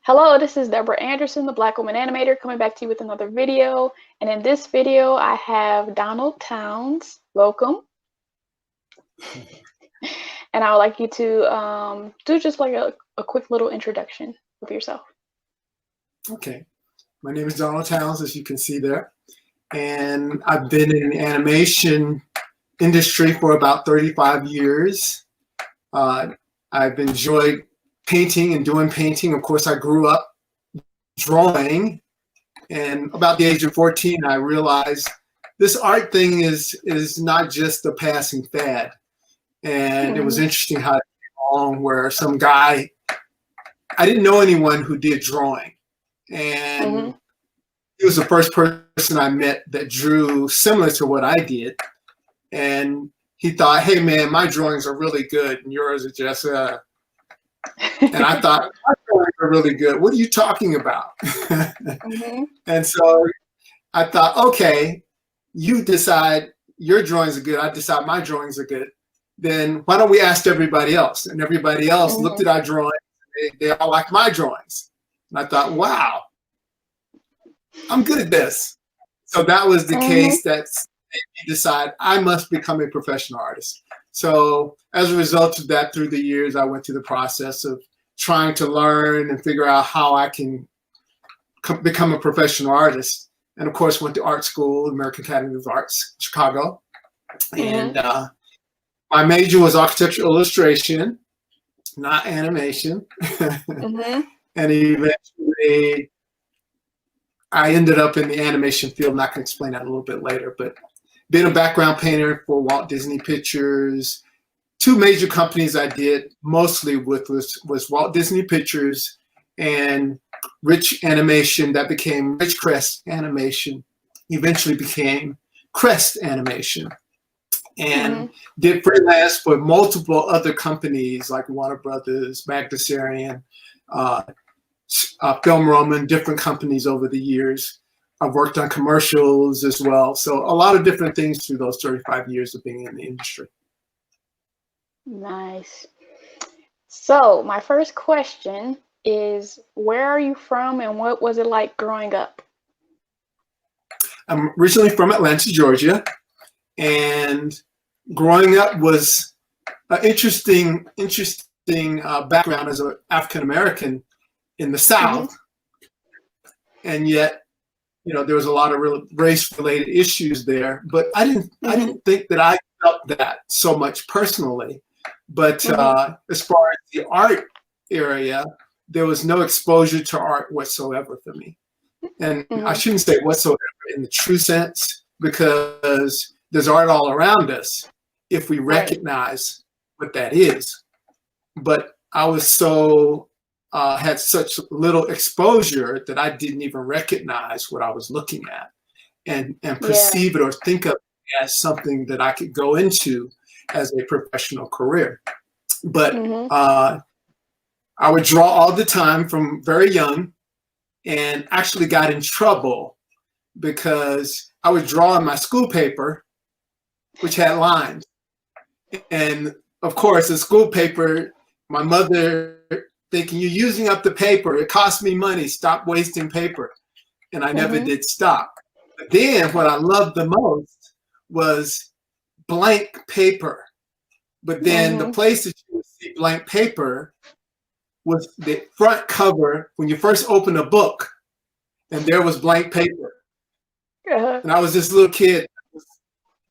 Hello, this is Deborah Anderson, the Black Woman Animator, coming back to you with another video. And in this video, I have Donald Towns. Welcome. And I would like you to do just like a quick little introduction of yourself. Okay. My name is Donald Towns, as you can see there. And I've been in the animation industry for about 35 years. I've enjoyed painting and doing painting. Of course, I grew up drawing, and about the age of 14, I realized this art thing is not just a passing fad. And it was interesting how it came along where some guy, I didn't know anyone who did drawing. And he was the first person I met that drew similar to what I did. And he thought, hey man, my drawings are really good and yours are just and I thought, my drawings are really good. What are you talking about? And so I thought, okay, you decide your drawings are good, I decide my drawings are good. Then why don't we ask everybody else? And everybody else looked at our drawings. They all liked my drawings. And I thought, wow, I'm good at this. So that was the case that made me decide I must become a professional artist. So as a result of that, through the years, I went through the process of trying to learn and figure out how I can become a professional artist. And of course, went to art school, American Academy of Arts, Chicago. And my major was architectural illustration, not animation. And eventually, I ended up in the animation field, and I can explain that a little bit later, but being a background painter for Walt Disney Pictures. Two major companies I did mostly with was Walt Disney Pictures and Rich Animation, that became Rich-Crest Animation, eventually became Crest Animation. And did freelance for multiple other companies like Warner Brothers, Magdasarian, Film Roman, different companies over the years. I've worked on commercials as well. So a lot of different things through those 35 years of being in the industry. Nice. So my first question is, where are you from and what was it like growing up? I'm originally from Atlanta, Georgia. And growing up was an interesting background as an African-American in the South. And yet, you know, there was a lot of real race-related issues there, but I didn't think that I felt that so much personally. But as far as the art area, there was no exposure to art whatsoever for me. And I shouldn't say whatsoever in the true sense, because there's art all around us if we recognize what that is. But I was so had such little exposure that I didn't even recognize what I was looking at and perceive it or think of it as something that I could go into as a professional career. But I would draw all the time from very young, and actually got in trouble because I would draw on my school paper, which had lines. And of course, the school paper, my mother thinking, you're using up the paper, it costs me money, stop wasting paper. And I never did stop. But then what I loved the most was blank paper. But then the place that you would see blank paper was the front cover when you first open a book, and there was blank paper. And I was this little kid,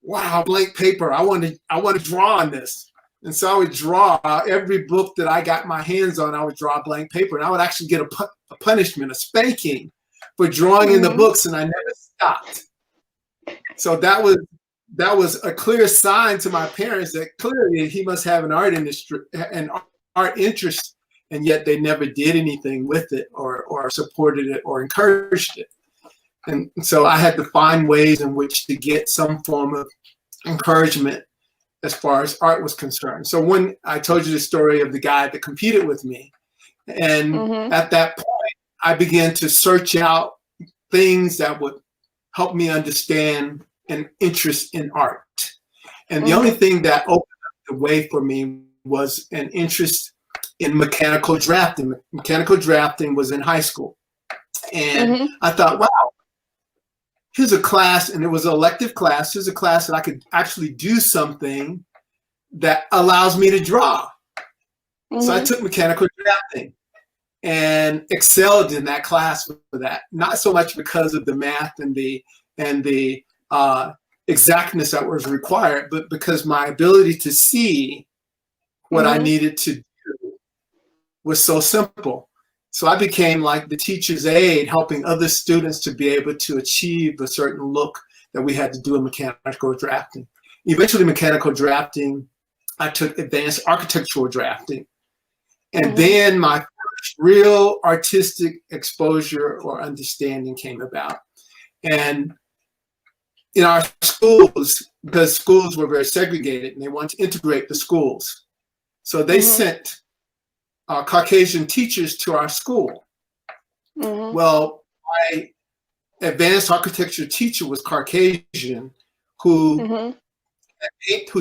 wow, blank paper, I want to draw on this. And so I would draw every book that I got my hands on. I would draw blank paper, and I would actually get a punishment, a spanking, for drawing in the books, and I never stopped. So that was a clear sign to my parents that clearly he must have an art interest, and yet they never did anything with it or supported it or encouraged it. And so I had to find ways in which to get some form of encouragement as far as art was concerned. So when I told you the story of the guy that competed with me, and at that point, I began to search out things that would help me understand an interest in art. And the only thing that opened up the way for me was an interest in mechanical drafting. Mechanical drafting was in high school. And I thought, wow, here's a class, and it was an elective class. Here's a class that I could actually do something that allows me to draw. So I took mechanical drafting and excelled in that class for that. Not so much because of the math and the exactness that was required, but because my ability to see what I needed to do was so simple. So I became like the teacher's aide, helping other students to be able to achieve a certain look that we had to do in mechanical drafting. Eventually, mechanical drafting, I took advanced architectural drafting. And then my first real artistic exposure or understanding came about. And in our schools, because schools were very segregated and they wanted to integrate the schools. So they sent Caucasian teachers to our school. Well, my advanced architecture teacher was Caucasian who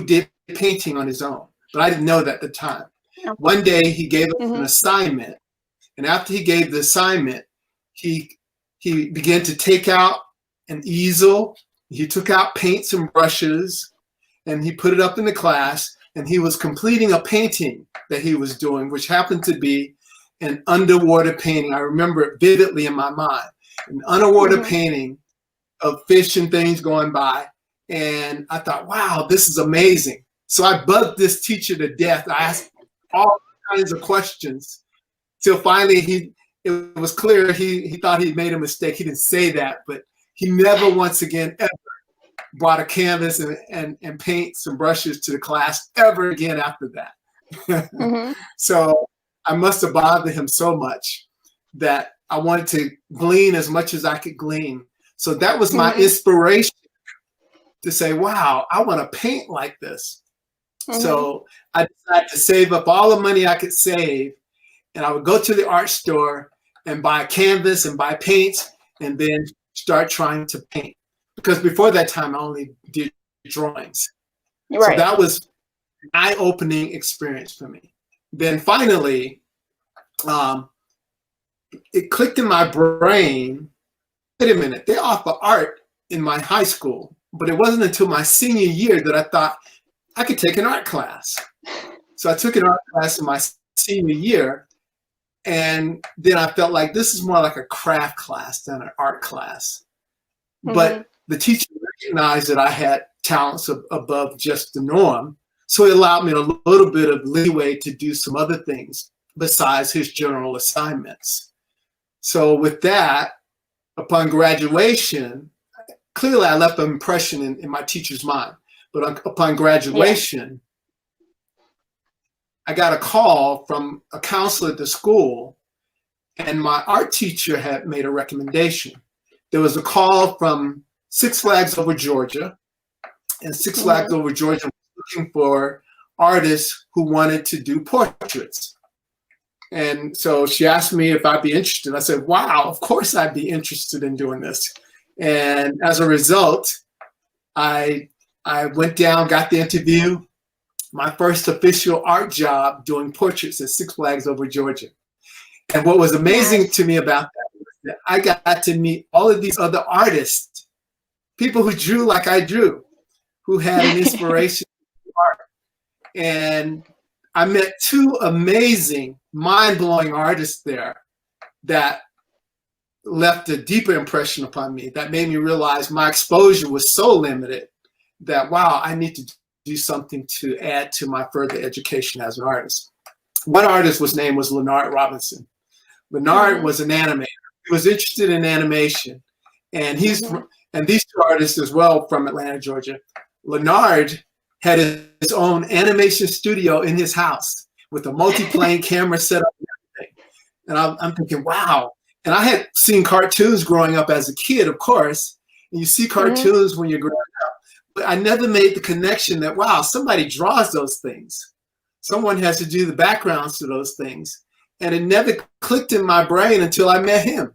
did painting on his own, but I didn't know that at the time. One day he gave us an assignment, and after he gave the assignment, he began to take out an easel. He took out paints and brushes, and he put it up in the class, and he was completing a painting that he was doing, which happened to be an underwater painting. I remember it vividly in my mind, an underwater painting of fish and things going by. And I thought, wow, this is amazing. So I bugged this teacher to death. I asked all kinds of questions till finally it was clear he thought he'd made a mistake. He didn't say that, but he never once again ever brought a canvas and paints and brushes to the class ever again after that. So I must have bothered him so much that I wanted to glean as much as I could glean. So that was my inspiration to say, wow, I want to paint like this. So I decided to save up all the money I could save, and I would go to the art store and buy a canvas and buy paints and then start trying to paint. Because before that time, I only did drawings. So that was an eye-opening experience for me. Then finally, it clicked in my brain, wait a minute, they offer art in my high school, but it wasn't until my senior year that I thought I could take an art class. So I took an art class in my senior year, and then I felt like this is more like a craft class than an art class. But the teacher recognized that I had talents above just the norm, so he allowed me a little bit of leeway to do some other things besides his general assignments. So with that, upon graduation, clearly I left an impression in my teacher's mind. But upon graduation, I got a call from a counselor at the school, and my art teacher had made a recommendation. There was a call from Six Flags Over Georgia, and Six Flags Over Georgia was looking for artists who wanted to do portraits. And so she asked me if I'd be interested. I said, wow, of course I'd be interested in doing this. And as a result, I went down, got the interview, my first official art job doing portraits at Six Flags Over Georgia. And what was amazing to me about that was that I got to meet all of these other artists, people who drew like I drew, who had an inspiration for art. And I met two amazing, mind-blowing artists there that left a deeper impression upon me, that made me realize my exposure was so limited that, wow, I need to do something to add to my further education as an artist. One artist name was Leonard Robinson. Leonard was an animator. He was interested in animation. And and these two artists as well from Atlanta, Georgia. Leonard had his own animation studio in his house with a multi-plane camera set up and everything. And I'm thinking, wow. And I had seen cartoons growing up as a kid, of course. And you see cartoons when you're growing up. But I never made the connection that, wow, somebody draws those things. Someone has to do the backgrounds to those things. And it never clicked in my brain until I met him.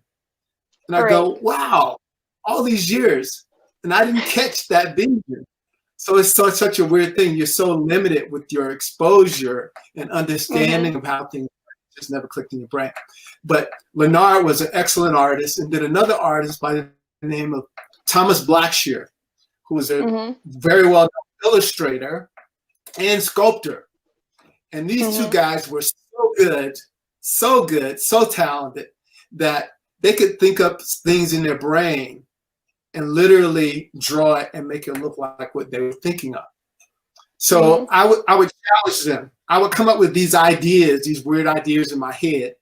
And I go, wow, all these years. And I didn't catch that vision. So it's such a weird thing. You're so limited with your exposure and understanding of how things just never clicked in your brain. But Leonard was an excellent artist, and then another artist by the name of Thomas Blackshear, who was a very well-known illustrator and sculptor. And these two guys were so good, so talented that they could think up things in their brain and literally draw it and make it look like what they were thinking of. So I would challenge them. I would come up with these ideas, these weird ideas in my head,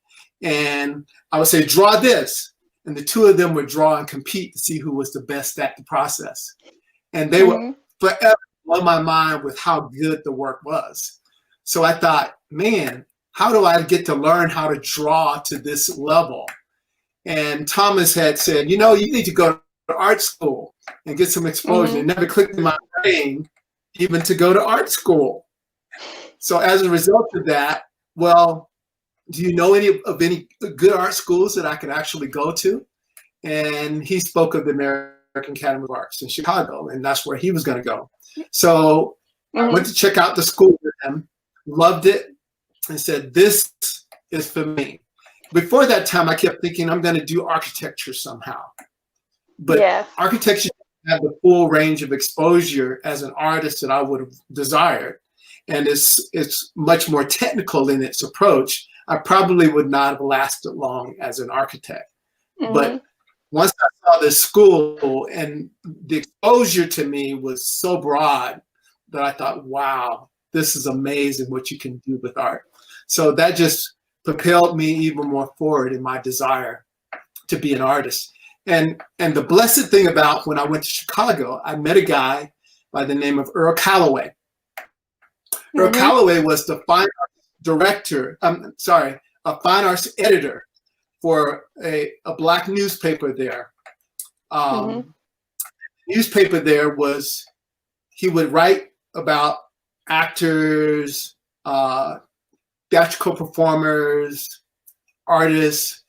and I would say, draw this. And the two of them would draw and compete to see who was the best at the process. And they would forever blow my mind with how good the work was. So I thought, man, how do I get to learn how to draw to this level? And Thomas had said, you know, you need to go to art school and get some exposure. It never clicked in my brain even to go to art school. So as a result of that, well, do you know any good art schools that I could actually go to? And he spoke of the American Academy of Arts in Chicago, and that's where he was going to go. So I went to check out the school with him, loved it, and said, this is for me. Before that time, I kept thinking I'm going to do architecture somehow. But architecture had the full range of exposure as an artist that I would have desired. And it's much more technical in its approach. I probably would not have lasted long as an architect. But once I saw this school, and the exposure to me was so broad that I thought, wow, this is amazing what you can do with art. So that just propelled me even more forward in my desire to be an artist. And the blessed thing about when I went to Chicago, I met a guy by the name of Earl Calloway. Earl Calloway was the fine arts director, a fine arts editor for a Black newspaper there. Newspaper there was, he would write about actors, theatrical performers, artists.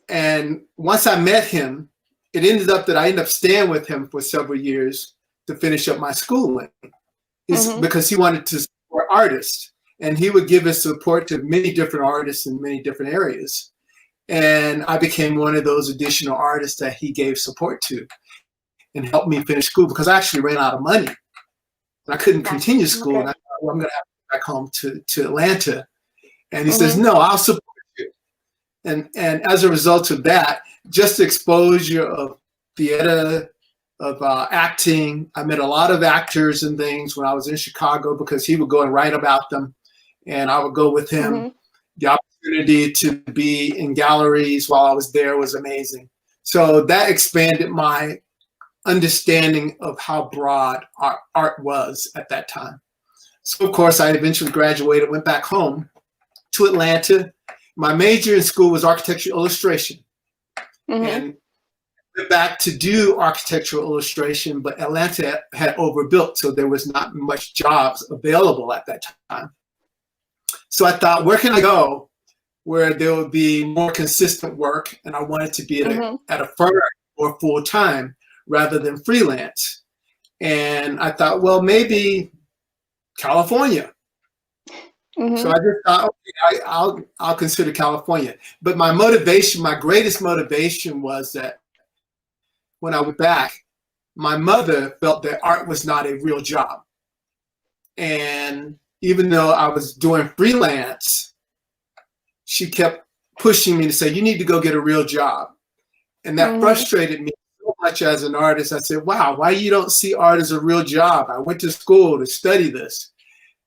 And once I met him, it ended up that I ended up staying with him for several years to finish up my schooling. Because he wanted to support artists, and he would give his support to many different artists in many different areas. And I became one of those additional artists that he gave support to and helped me finish school, because I actually ran out of money. And I couldn't continue school. And I thought, well, I'm going to have to go back home to Atlanta. And he says, no, I'll support you. And as a result of that, just the exposure of theater, of acting, I met a lot of actors and things when I was in Chicago, because he would go and write about them, and I would go with him. The opportunity to be in galleries while I was there was amazing. So that expanded my understanding of how broad art was at that time. So of course, I eventually graduated, went back home to Atlanta. My major in school was architectural illustration. And went back to do architectural illustration, but Atlanta had overbuilt, so there was not much jobs available at that time. So I thought, where can I go where there would be more consistent work? And I wanted to be at a firm or full time rather than freelance. And I thought, well, maybe California. So I just thought, okay, I'll consider California. But my motivation, my greatest motivation, was that when I went back, my mother felt that art was not a real job. And even though I was doing freelance, she kept pushing me to say, you need to go get a real job. And that frustrated me so much as an artist. I said, wow, why you don't see art as a real job? I went to school to study this.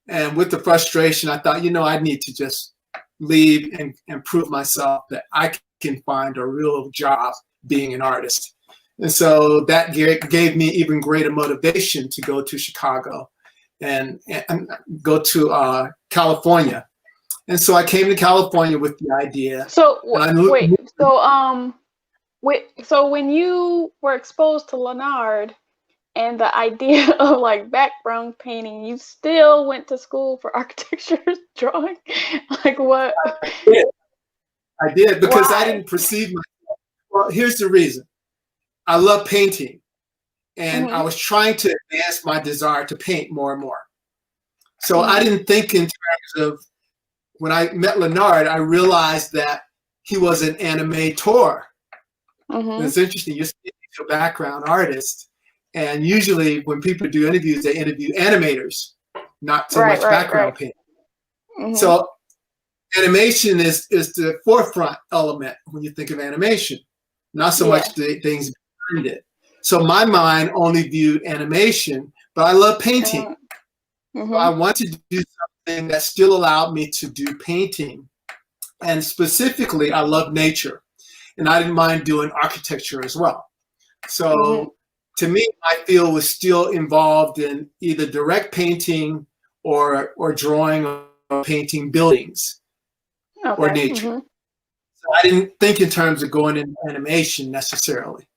And with the frustration, I thought, you know, I need to just leave and prove myself that I can find a real job being an artist. And so that gave me even greater motivation to go to Chicago and go to California. And so I came to California with the idea. So so when you were exposed to Leonard and the idea of like background painting, you still went to school for architecture drawing? Like what? I did because Why? I didn't perceive myself. Well, here's the reason. I love painting. and I Mhm. was trying to advance my desire to paint more and more. So I Mhm. didn't think in terms of, when I met Leonard, I realized that he was an animator. And Mhm. it's interesting, you're a background artist, and usually when people do interviews, they interview animators, not so Right. much Right. Right. background paint. Mhm. So animation is the forefront element when you think of animation, not so Yeah. much the things behind it. So my mind only viewed animation, but I love painting. So I Mhm. wanted to do something that still allowed me to do painting. And specifically, I love nature, and I didn't mind doing architecture as well. Mhm. So to me, my field was still involved in either direct painting or drawing or painting buildings or Okay. nature. Mhm. So I didn't think in terms of going into animation necessarily.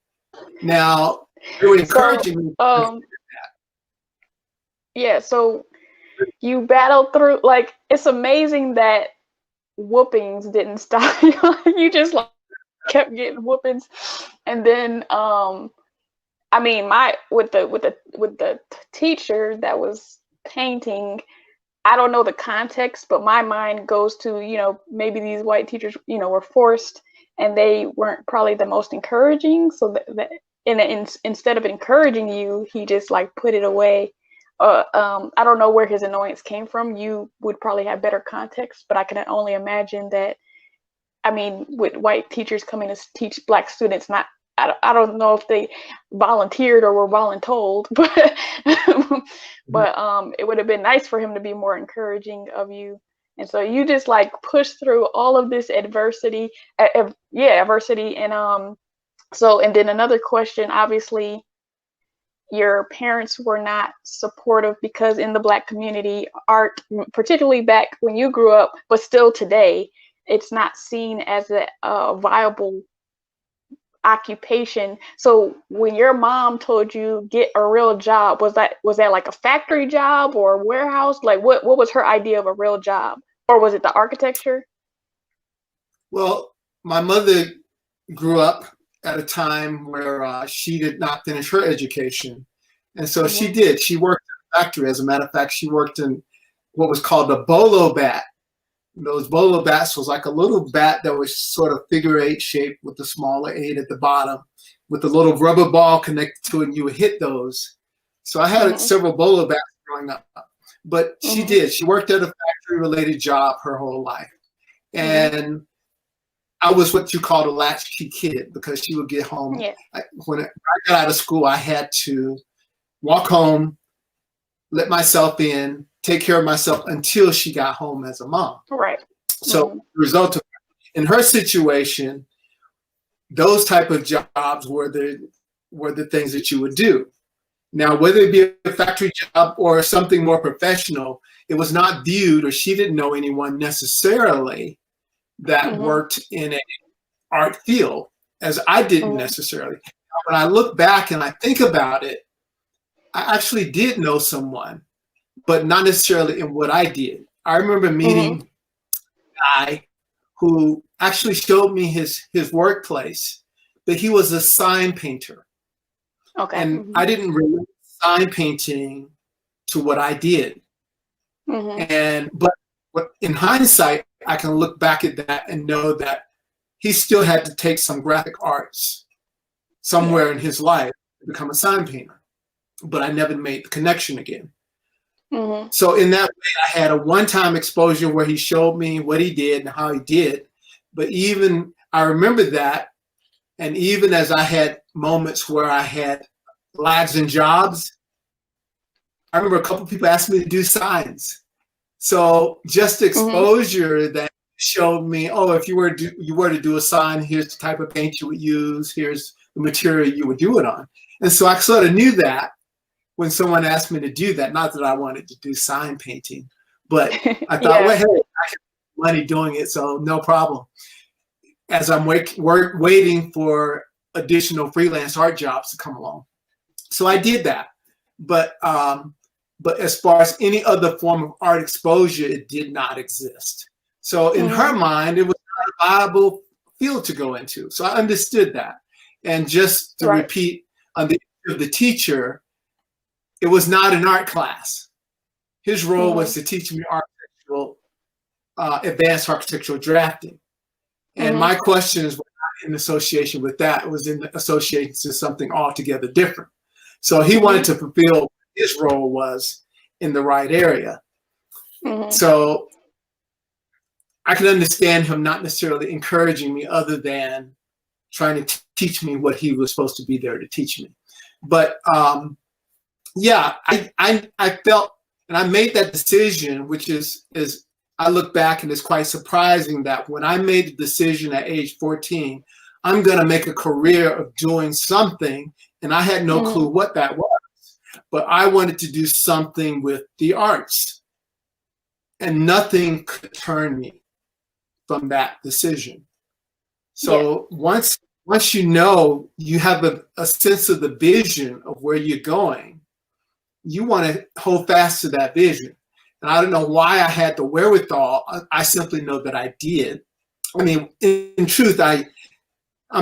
Now, they were So, encouraging me. yeah. So you battled through. Like, it's amazing that whoopings didn't stop you. You just like kept getting whoopings, and then I mean, my with the teacher that was painting. I don't know the context, but my mind goes to, maybe these white teachers, were forced and they weren't probably the most encouraging. So that instead of encouraging you, he just like put it away. I don't know where his annoyance came from. You would probably have better context, but I can only imagine that. I mean, with white teachers coming to teach black students, not I don't know if they volunteered or were voluntold, but it would have been nice for him to be more encouraging of you. And so you just like push through all of this adversity, adversity, and so and then another question, obviously your parents were not supportive because in the black community, art, particularly back when you grew up, but still today, it's not seen as a viable occupation. So when your mom told you get a real job, was that like a factory job or a warehouse? Like what was her idea of a real job? Or was it the architecture? Well, my mother grew up at a time where she did not finish her education. And so she Mhm. did. She worked in a factory. As a matter of fact, she worked in what was called a bolo bat. Those bolo bats was like a little bat that was sort of figure eight shaped with the smaller eight at the bottom, with a little rubber ball connected to it, and you would hit those. So I had Mhm. several bolo bats growing up. But she Mhm. did. She worked at a factory related job her whole life. Mhm. And I was what you call a latchkey kid because she would get home. Yeah. When I got out of school, I had to walk home, let myself in, take care of myself until she got home as a mom. Right. So Mhm. the result of, in her situation, those type of jobs were the things that you would do. Now, whether it be a factory job or something more professional, it was not viewed, or she didn't know anyone necessarily that Mhm. worked in an art field, as I didn't Mhm. necessarily. When I look back and I think about it, I actually did know someone, but not necessarily in what I did. I remember Mhm. meeting a guy who actually showed me his workplace, but he was a sign painter. Okay. And Mhm. I didn't relate sign painting to what I did. Mhm. And but in hindsight, I can look back at that and know that he still had to take some graphic arts Yeah. somewhere in his life to become a sign painter. But I never made the connection again. Mhm. So in that way, I had a one-time exposure where he showed me what he did and how he did. But even I remember that, and even as I had moments where I had labs and jobs, I remember a couple of people asked me to do signs. So just Mhm. exposure that showed me, oh, if you were to do a sign, here's the type of paint you would use, here's the material you would do it on. And so I sort of knew that when someone asked me to do that. Not that I wanted to do sign painting, but I thought, Yeah. well, hey, I can make money doing it, so no problem. As I'm waiting for additional freelance art jobs to come along. So I did that. But as far as any other form of art exposure, it did not exist. So in her Mhm. mind, it was not a viable field to go into. So I understood that. And just to Right. repeat, on the of the teacher, it was not an art class. His role was to teach me architectural, advanced architectural drafting. And my questions were not in association with that. It was in association to something altogether different. So he wanted to fulfill what his role was in the right area. So I can understand him not necessarily encouraging me other than trying to teach me what he was supposed to be there to teach me. But yeah, I felt, and I made that decision, which is I look back and it's quite surprising that when I made the decision at age 14, I'm going to make a career of doing something, and I had no clue what that was, but I wanted to do something with the arts, and nothing could turn me from that decision. So once you know, you have a sense of the vision of where you're going, you want to hold fast to that vision. And I don't know why I had the wherewithal. I simply know that I did. I mean, in truth, I'm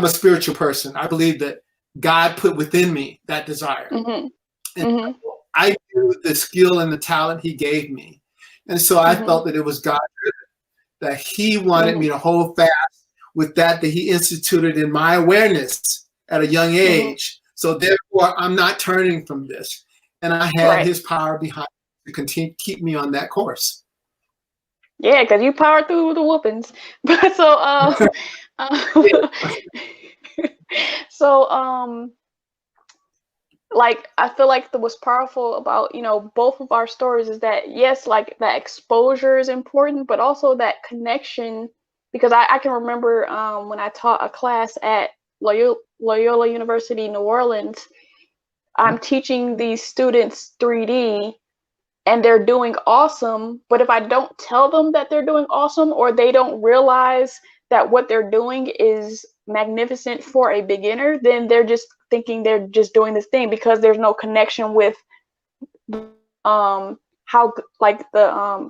a spiritual person. I believe that God put within me that desire. And I knew the skill and the talent he gave me. And so I felt that it was God that he wanted me to hold fast with that he instituted in my awareness at a young age. So therefore, I'm not turning from this. And I had his power behind to continue keep me on that course. Yeah, because you powered through the whoopings. But like I feel like what's powerful about, you know, both of our stories is that yes, like that exposure is important, but also that connection. Because I can remember when I taught a class at Loyola University, New Orleans, I'm teaching these students 3D and they're doing awesome. But if I don't tell them that they're doing awesome, or they don't realize that what they're doing is magnificent for a beginner, then they're just thinking they're just doing this thing because there's no connection with how like the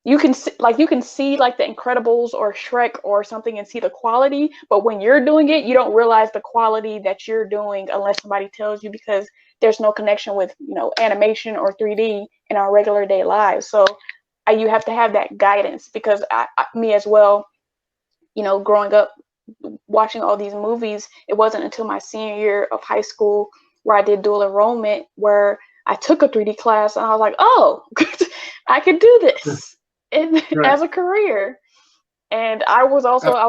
you can see like the Incredibles or Shrek or something and see the quality, but when you're doing it, you don't realize the quality that you're doing unless somebody tells you, because there's no connection with, you know, animation or 3D in our regular day lives. So you have to have that guidance, because me as well, you know, growing up watching all these movies, it wasn't until my senior year of high school where I did dual enrollment, where I took a 3D class and I was like, oh, I could do this as a career. And I was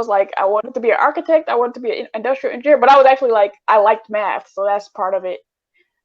like, I wanted to be an architect, I wanted to be an industrial engineer, but I was actually like, I liked math, so that's part of it.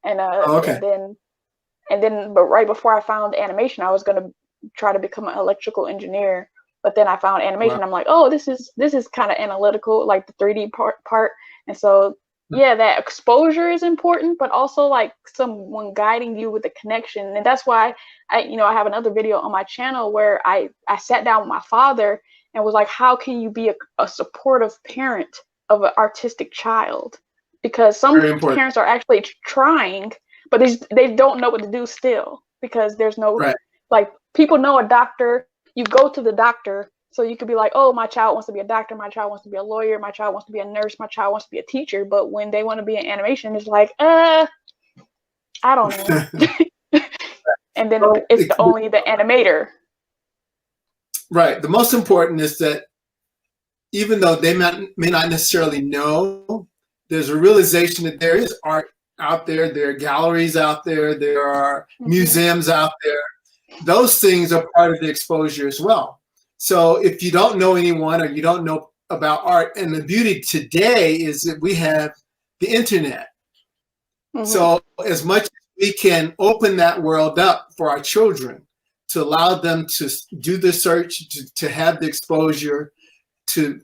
And and then but right before I found animation, I was going to try to become an electrical engineer. But then I found animation. I'm like, oh, this is kind of analytical, like the 3D part. And so, yeah, that exposure is important, but also like someone guiding you with the connection. And that's why I have another video on my channel where I sat down with my father and was like, how can you be a supportive parent of an artistic child? Because some parents are actually trying, but they don't know what to do still, because there's no, like, people know a doctor. You go to the doctor, so you could be like, oh, my child wants to be a doctor, my child wants to be a lawyer, my child wants to be a nurse, my child wants to be a teacher. But when they want to be in animation, it's like, I don't know. And then it's only the animator. Right. The most important is that even though they may not necessarily know, there's a realization that there is art out there, there are galleries out there, there are museums out there. Those things are part of the exposure as well. So if you don't know anyone, or you don't know about art, and the beauty today is that we have the internet. So as much as we can open that world up for our children, to allow them to do the search, to have the exposure, to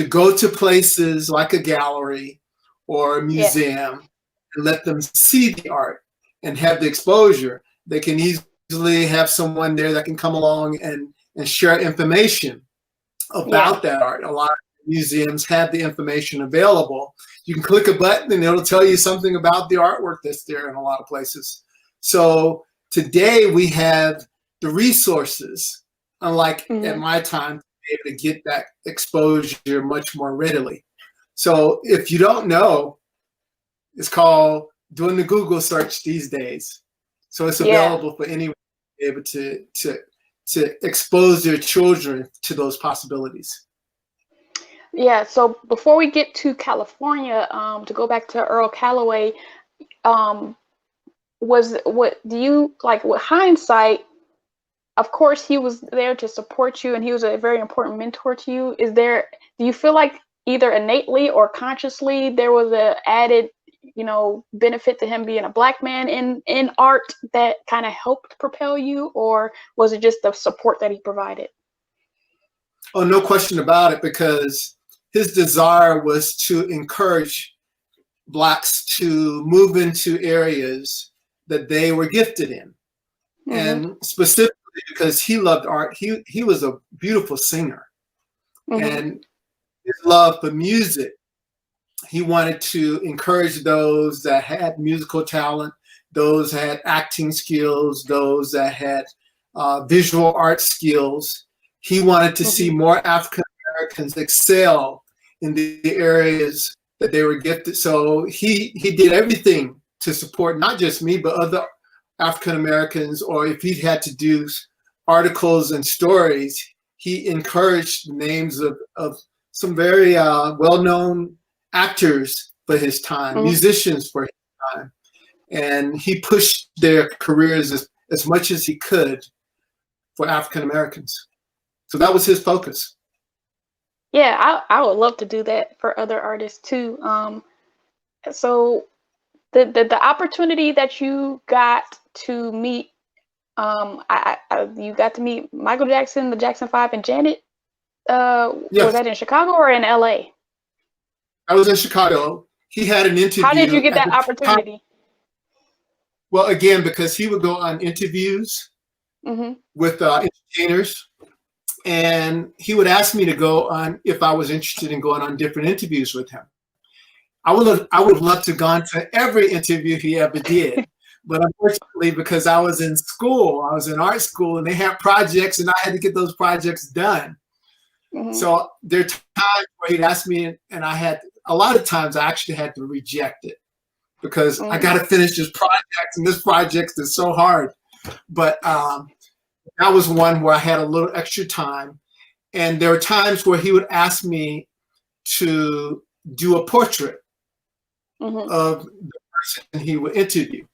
go to places like a gallery or a museum, and let them see the art and have the exposure, they can easily have someone there that can come along and share information about that art. A lot of museums have the information available. You can click a button and it'll tell you something about the artwork that's there in a lot of places. So today we have the resources, unlike at my time, to be able to get that exposure much more readily. So if you don't know, it's called doing the Google search these days. So it's Yeah. available for anyone to be able to expose their children to those possibilities. Yeah. So before we get to California, to go back to Earl Calloway, um, what do you like with hindsight? Of course, he was there to support you, and he was a very important mentor to you. Do you feel like either innately or consciously there was a added, benefit to him being a Black man in art that kind of helped propel you, or was it just the support that he provided? Oh, no question about it, because his desire was to encourage Blacks to move into areas that they were gifted in. Mm-hmm. And specifically because he loved art, he was a beautiful singer. Mm-hmm. And his love for music, he wanted to encourage those that had musical talent, those that had acting skills, those that had visual art skills. He wanted to Mm-hmm. see more African Americans excel in the areas that they were gifted. So he did everything to support not just me, but other African Americans, or if he had to do articles and stories, he encouraged the names of some very well-known actors for his time, Mm-hmm. musicians for his time. And he pushed their careers as much as he could for African Americans. So that was his focus. Yeah, I would love to do that for other artists too. So the opportunity that you got to meet, you got to meet Michael Jackson, the Jackson 5, and Janet. Was Yes, that in Chicago or in LA? I was in Chicago. He had an How did you interview get at that the time. opportunity? Well, again, because he would go on interviews Mm-hmm. with entertainers, and he would ask me to go on if I was interested in going on different interviews with him. I would have loved to have gone to every interview he ever did. But unfortunately, because I was in school, I was in art school, and they had projects, and I had to get those projects done. Mm-hmm. So there are times where he'd ask me, and a lot of times I actually had to reject it because I got to finish this project, and this project is so hard. But that was one where I had a little extra time. And there were times where he would ask me to do a portrait of the person he would interview.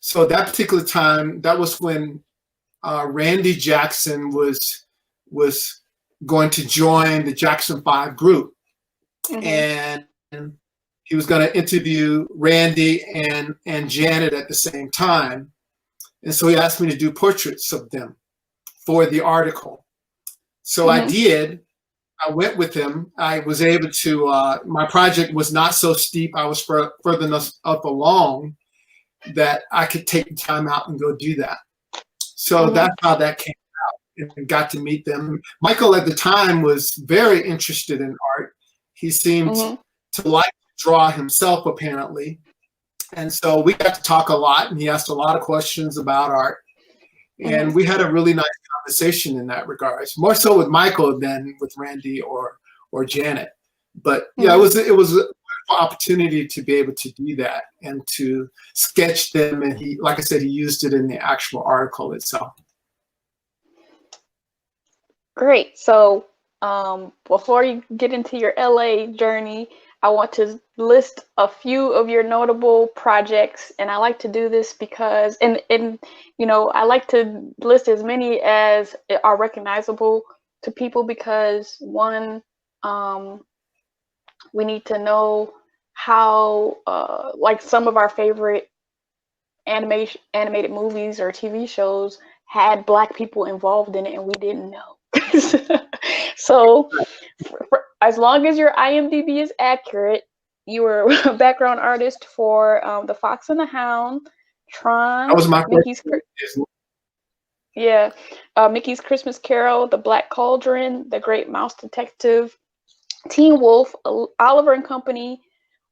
So that particular time, that was when Randy Jackson was going to join the Jackson 5 group. And he was going to interview Randy and Janet at the same time. And so he asked me to do portraits of them for the article. So I did. I went with him. I was able to, my project was not so steep. I was further enough up along that I could take the time out and go do that. So that's how that came out, and got to meet them. Michael at the time was very interested in art. He seemed to like to draw himself, apparently. And so we got to talk a lot, and he asked a lot of questions about art. And we had a really nice conversation in that regards, more so with Michael than with Randy or Janet. But yeah, it was a wonderful opportunity to be able to do that and to sketch them. And he, like I said, he used it in the actual article itself. Great. So before you get into your LA journey, I want to list a few of your notable projects, and I like to do this because, and I like to list as many as are recognizable to people because one, we need to know how, like some of our favorite animated movies or TV shows had Black people involved in it, and we didn't know. So, as long as your IMDb is accurate, you were a background artist for The Fox and the Hound, Tron, That was my Mickey's Christmas Carol, The Black Cauldron, The Great Mouse Detective, Teen Wolf, Oliver and Company,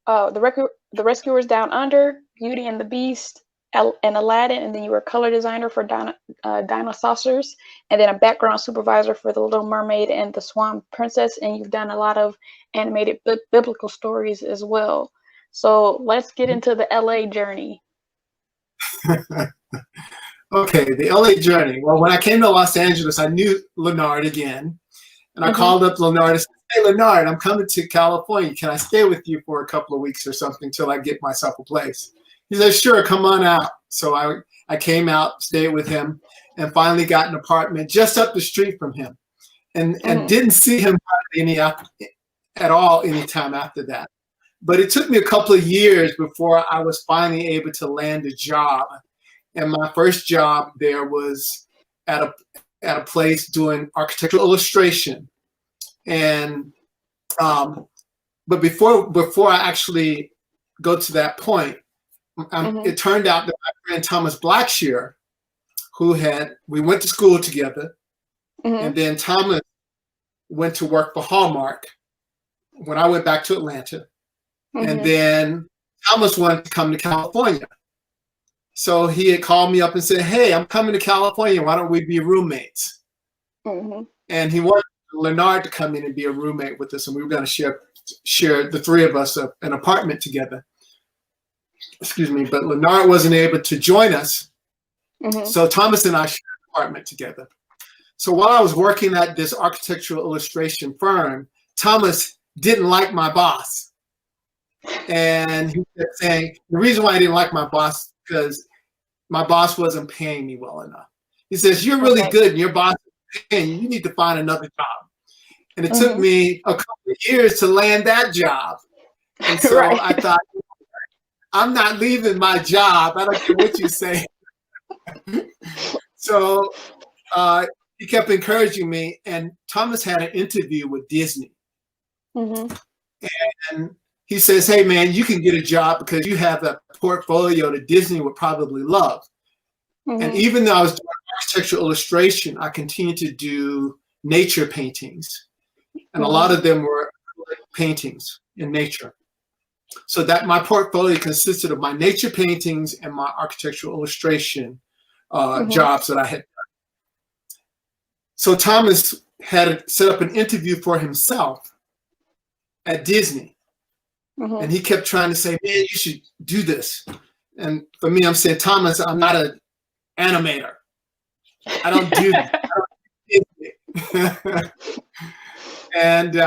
The Rescuers Down Under, Beauty and the Beast, and Aladdin, and then you were a color designer for Dinosaurs, and then a background supervisor for The Little Mermaid and The Swan Princess, and you've done a lot of animated biblical stories as well. So let's get into the LA journey. Okay, the LA journey. Well, when I came to Los Angeles, I knew Leonard again. And I called up Leonard and said, hey, Leonard, I'm coming to California. Can I stay with you for a couple of weeks or something till I get myself a place? He said, sure, come on out. So I came out, stayed with him, and finally got an apartment just up the street from him. And didn't see him at all anytime after that. But it took me a couple of years before I was finally able to land a job. And my first job there was at a place doing architectural illustration. And but before I actually go to that point, it turned out that my friend Thomas Blackshear, we went to school together, and then Thomas went to work for Hallmark when I went back to Atlanta. And then Thomas wanted to come to California. So he had called me up and said, hey, I'm coming to California. Why don't we be roommates? And he wanted Leonard to come in and be a roommate with us. And we were going to share the three of us an apartment together. Excuse me. But Leonard wasn't able to join us. So Thomas and I shared an apartment together. So while I was working at this architectural illustration firm, Thomas didn't like my boss. And he kept saying, the reason why I didn't like my boss because my boss wasn't paying me well enough. He says, you're really good and your boss is paying you. You need to find another job. And it took me a couple of years to land that job. And so I thought, I'm not leaving my job. I don't care what you say. So he kept encouraging me. And Thomas had an interview with Disney. And he says, hey, man, you can get a job because you have a portfolio that Disney would probably love. And even though I was doing architectural illustration, I continued to do nature paintings. And a lot of them were paintings in nature. So that my portfolio consisted of my nature paintings and my architectural illustration jobs that I had done. So Thomas had set up an interview for himself at Disney. And he kept trying to say, man, you should do this. And for me, I'm saying, Thomas, I'm not an animator. I don't do that. And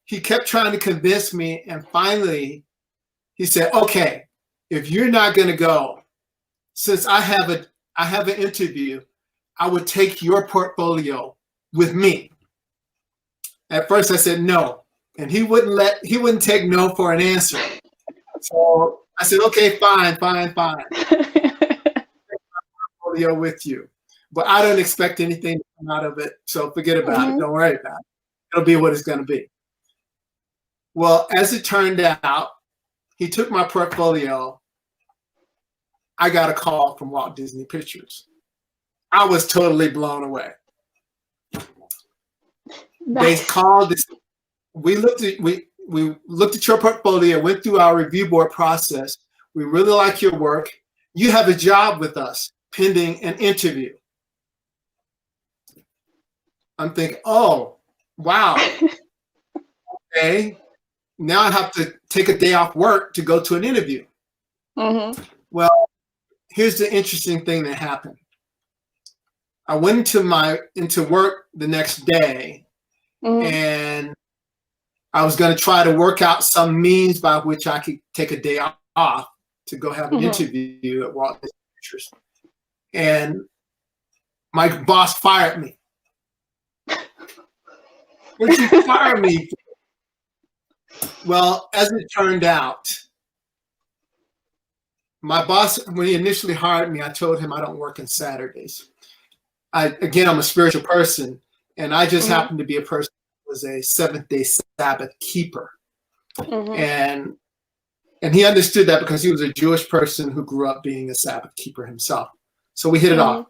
he kept trying to convince me. And finally, he said, okay, if you're not going to go, since I have an interview, I would take your portfolio with me. At first, I said no. And he wouldn't take no for an answer. So I said, okay, fine. Take my portfolio with you. But I don't expect anything to come out of it. So forget about it. Don't worry about it. It'll be what it's going to be. Well, as it turned out, he took my portfolio. I got a call from Walt Disney Pictures. I was totally blown away. They called this. We looked at your portfolio, went through our review board process. We really like your work. You have a job with us pending an interview. I'm thinking, oh, wow. Okay. Now I have to take a day off work to go to an interview. Well, here's the interesting thing that happened. I went into work the next day and I was going to try to work out some means by which I could take a day off to go have an interview at Walt Disney Pictures. And my boss fired me. What'd you fire me for? Well, as it turned out, my boss, when he initially hired me, I told him I don't work on Saturdays. Again, I'm a spiritual person, and I just happen to be a person who was a Seventh-day Sabbath keeper. And he understood that because he was a Jewish person who grew up being a Sabbath keeper himself. So we hit it off.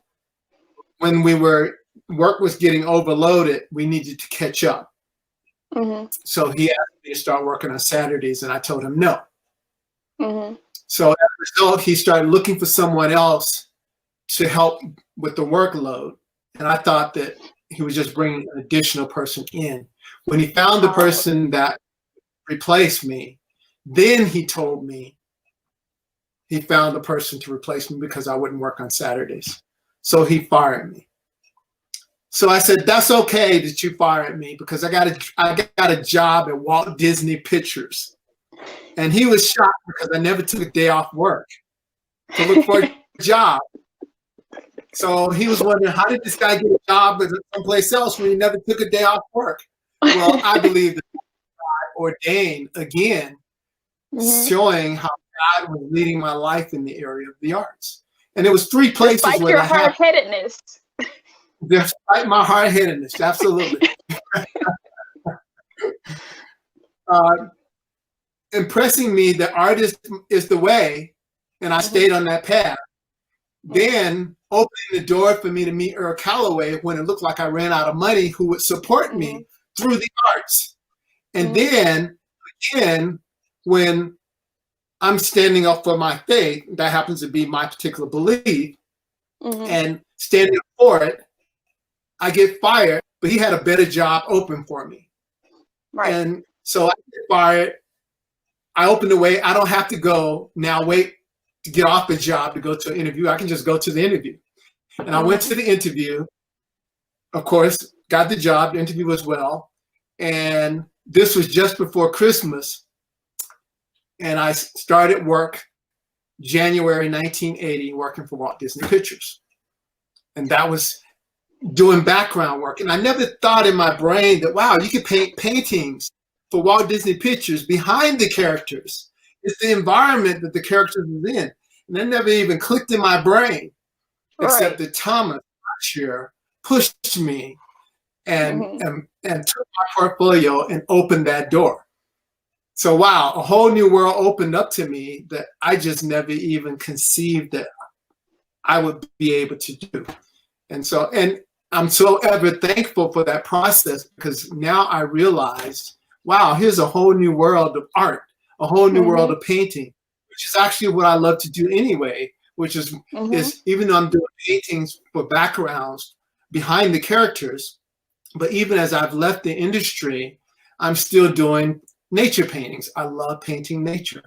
When work was getting overloaded, we needed to catch up. So he asked me to start working on Saturdays, and I told him no. So as a result, he started looking for someone else to help with the workload. And I thought that he was just bringing an additional person in. When he found the person that replaced me, Then he told me he found a person to replace me because I wouldn't work on Saturdays. So he fired me. So I said, that's okay that you fired me because I got a job at Walt Disney Pictures. And he was shocked because I never took a day off work to look for a job. So he was wondering, how did this guy get a job someplace else when he never took a day off work? Well, I believe that God ordained, again, showing how God was leading my life in the area of the arts. And it was three places Despite where your hard-headedness. Despite my hard-headedness, absolutely. Impressing me that artist is the way, and I stayed on that path. Then opening the door for me to meet Earl Calloway when it looked like I ran out of money, who would support me through the arts. And then, again, when I'm standing up for my faith, that happens to be my particular belief, and standing up for it, I get fired, but he had a better job open for me. Right. And so I get fired. I open the way. I don't have to go now wait to get off the job to go to an interview. I can just go to the interview. And I went to the interview, of course, got the job. The interview was well. And this was just before Christmas. And I started work January 1980, working for Walt Disney Pictures. And that was doing background work. And I never thought in my brain that, wow, you could paint paintings for Walt Disney Pictures behind the characters. It's the environment that the characters was in. And that never even clicked in my brain, except that Thomas here pushed me and took my portfolio and opened that door. So wow, a whole new world opened up to me that I just never even conceived that I would be able to do. And so, and I'm so ever thankful for that process, because now I realized, wow, here's a whole new world of art, a whole new world of painting, which is actually what I love to do anyway, which is even though I'm doing paintings for backgrounds behind the characters, but even as I've left the industry, I'm still doing nature paintings. I love painting nature.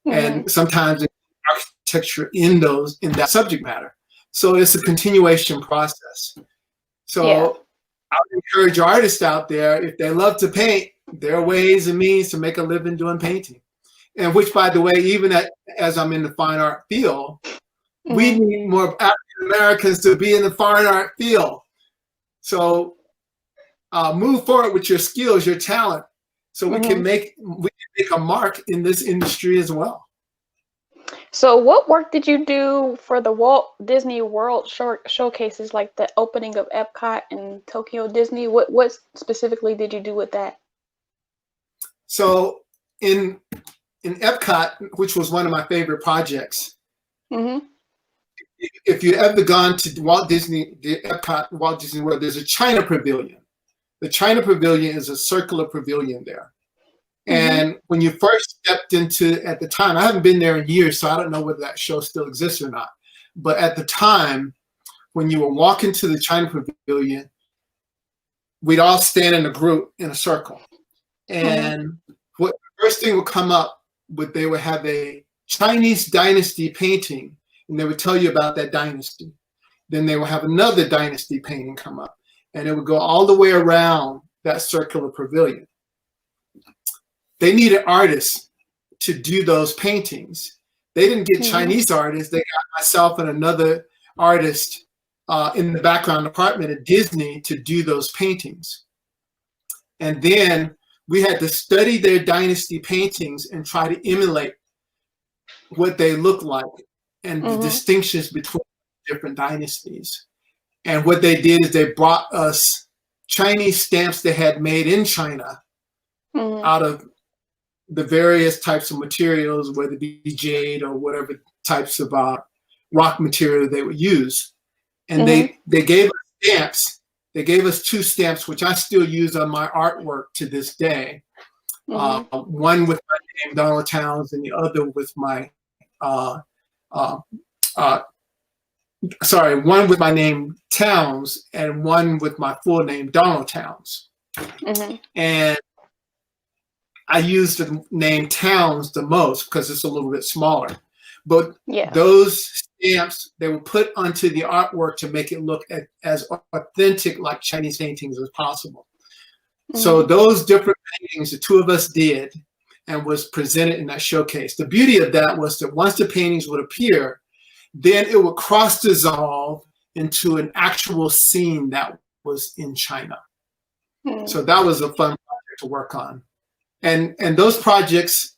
And sometimes architecture in that subject matter. So it's a continuation process. So I would encourage artists out there, if they love to paint, there are ways and means to make a living doing painting. And which, by the way, even as I'm in the fine art field, we need more African Americans to be in the fine art field. So move forward with your skills, your talent, so we can make a mark in this industry as well. So what work did you do for the Walt Disney World showcases, like the opening of Epcot and Tokyo Disney? What specifically did you do with that? So in Epcot, which was one of my favorite projects, if you've ever gone to the Walt Disney World, there's a China Pavilion. The China Pavilion is a circular pavilion there. And when you first stepped into, at the time, I haven't been there in years, so I don't know whether that show still exists or not. But at the time, when you were walking to the China Pavilion, we'd all stand in a group in a circle. And what first thing would come up, they would have a Chinese dynasty painting, and they would tell you about that dynasty. Then they would have another dynasty painting come up, and it would go all the way around that circular pavilion. They needed artists to do those paintings. They didn't get Chinese artists. They got myself and another artist in the background department at Disney to do those paintings. And then we had to study their dynasty paintings and try to emulate what they look like and the distinctions between different dynasties. And what they did is they brought us Chinese stamps they had made in China out of the various types of materials, whether it be jade or whatever types of rock material they would use. And they gave us stamps. They gave us 2 stamps, which I still use on my artwork to this day. One with my name, Donald Towns, and the other with my, one with my name, Towns, and one with my full name, Donald Towns. And I use the name Towns the most because it's a little bit smaller. But Yeah. those stamps, they were put onto the artwork to make it look as authentic like Chinese paintings as possible. So those different paintings, the two of us did, and was presented in that showcase. The beauty of that was that once the paintings would appear, then it would cross dissolve into an actual scene that was in China. So that was a fun project to work on. And those projects,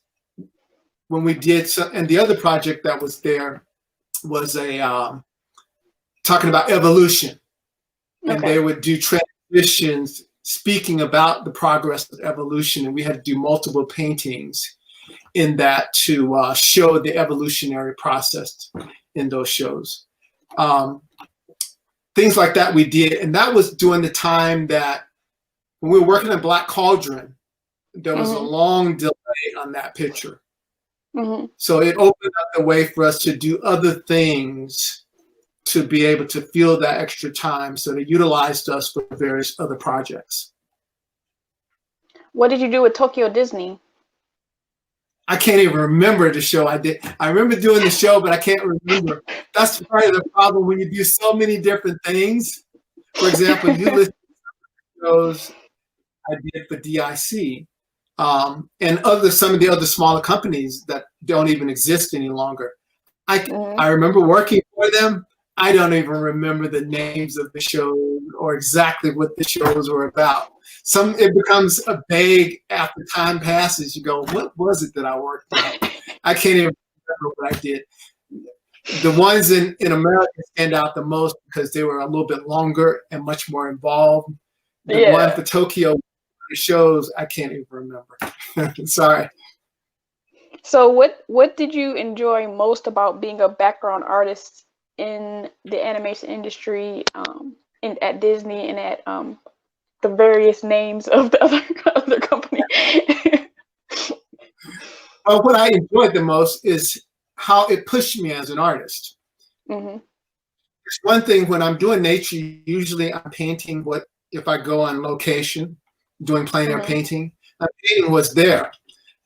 when we did, and the other project that was there was a talking about evolution. And they would do transitions speaking about the progress of evolution, and we had to do multiple paintings in that to show the evolutionary process in those shows. Things like that we did, and that was during the time that when we were working on Black Cauldron, there was a long delay on that picture. So it opened up the way for us to do other things to be able to fill that extra time. So they utilized us for various other projects. What did you do with Tokyo Disney? I can't even remember the show I did. I remember doing the show, but I can't remember. That's part of the problem when you do so many different things. For example, you list shows I did for DIC and some of the other smaller companies that don't even exist any longer. I remember working for them. I don't even remember the names of the shows or exactly what the shows were about. It becomes a vague after time passes. You go, what was it that I worked on? I can't even remember what I did. The ones in America stand out the most because they were a little bit longer and much more involved. The one for Tokyo shows, I can't even remember. Sorry. So what did you enjoy most about being a background artist in the animation industry, at Disney and at the various names of the other company? What I enjoyed the most is how it pushed me as an artist. It's one thing when I'm doing nature, usually I'm painting if I go on location, doing plein air painting, I'm painting what's there.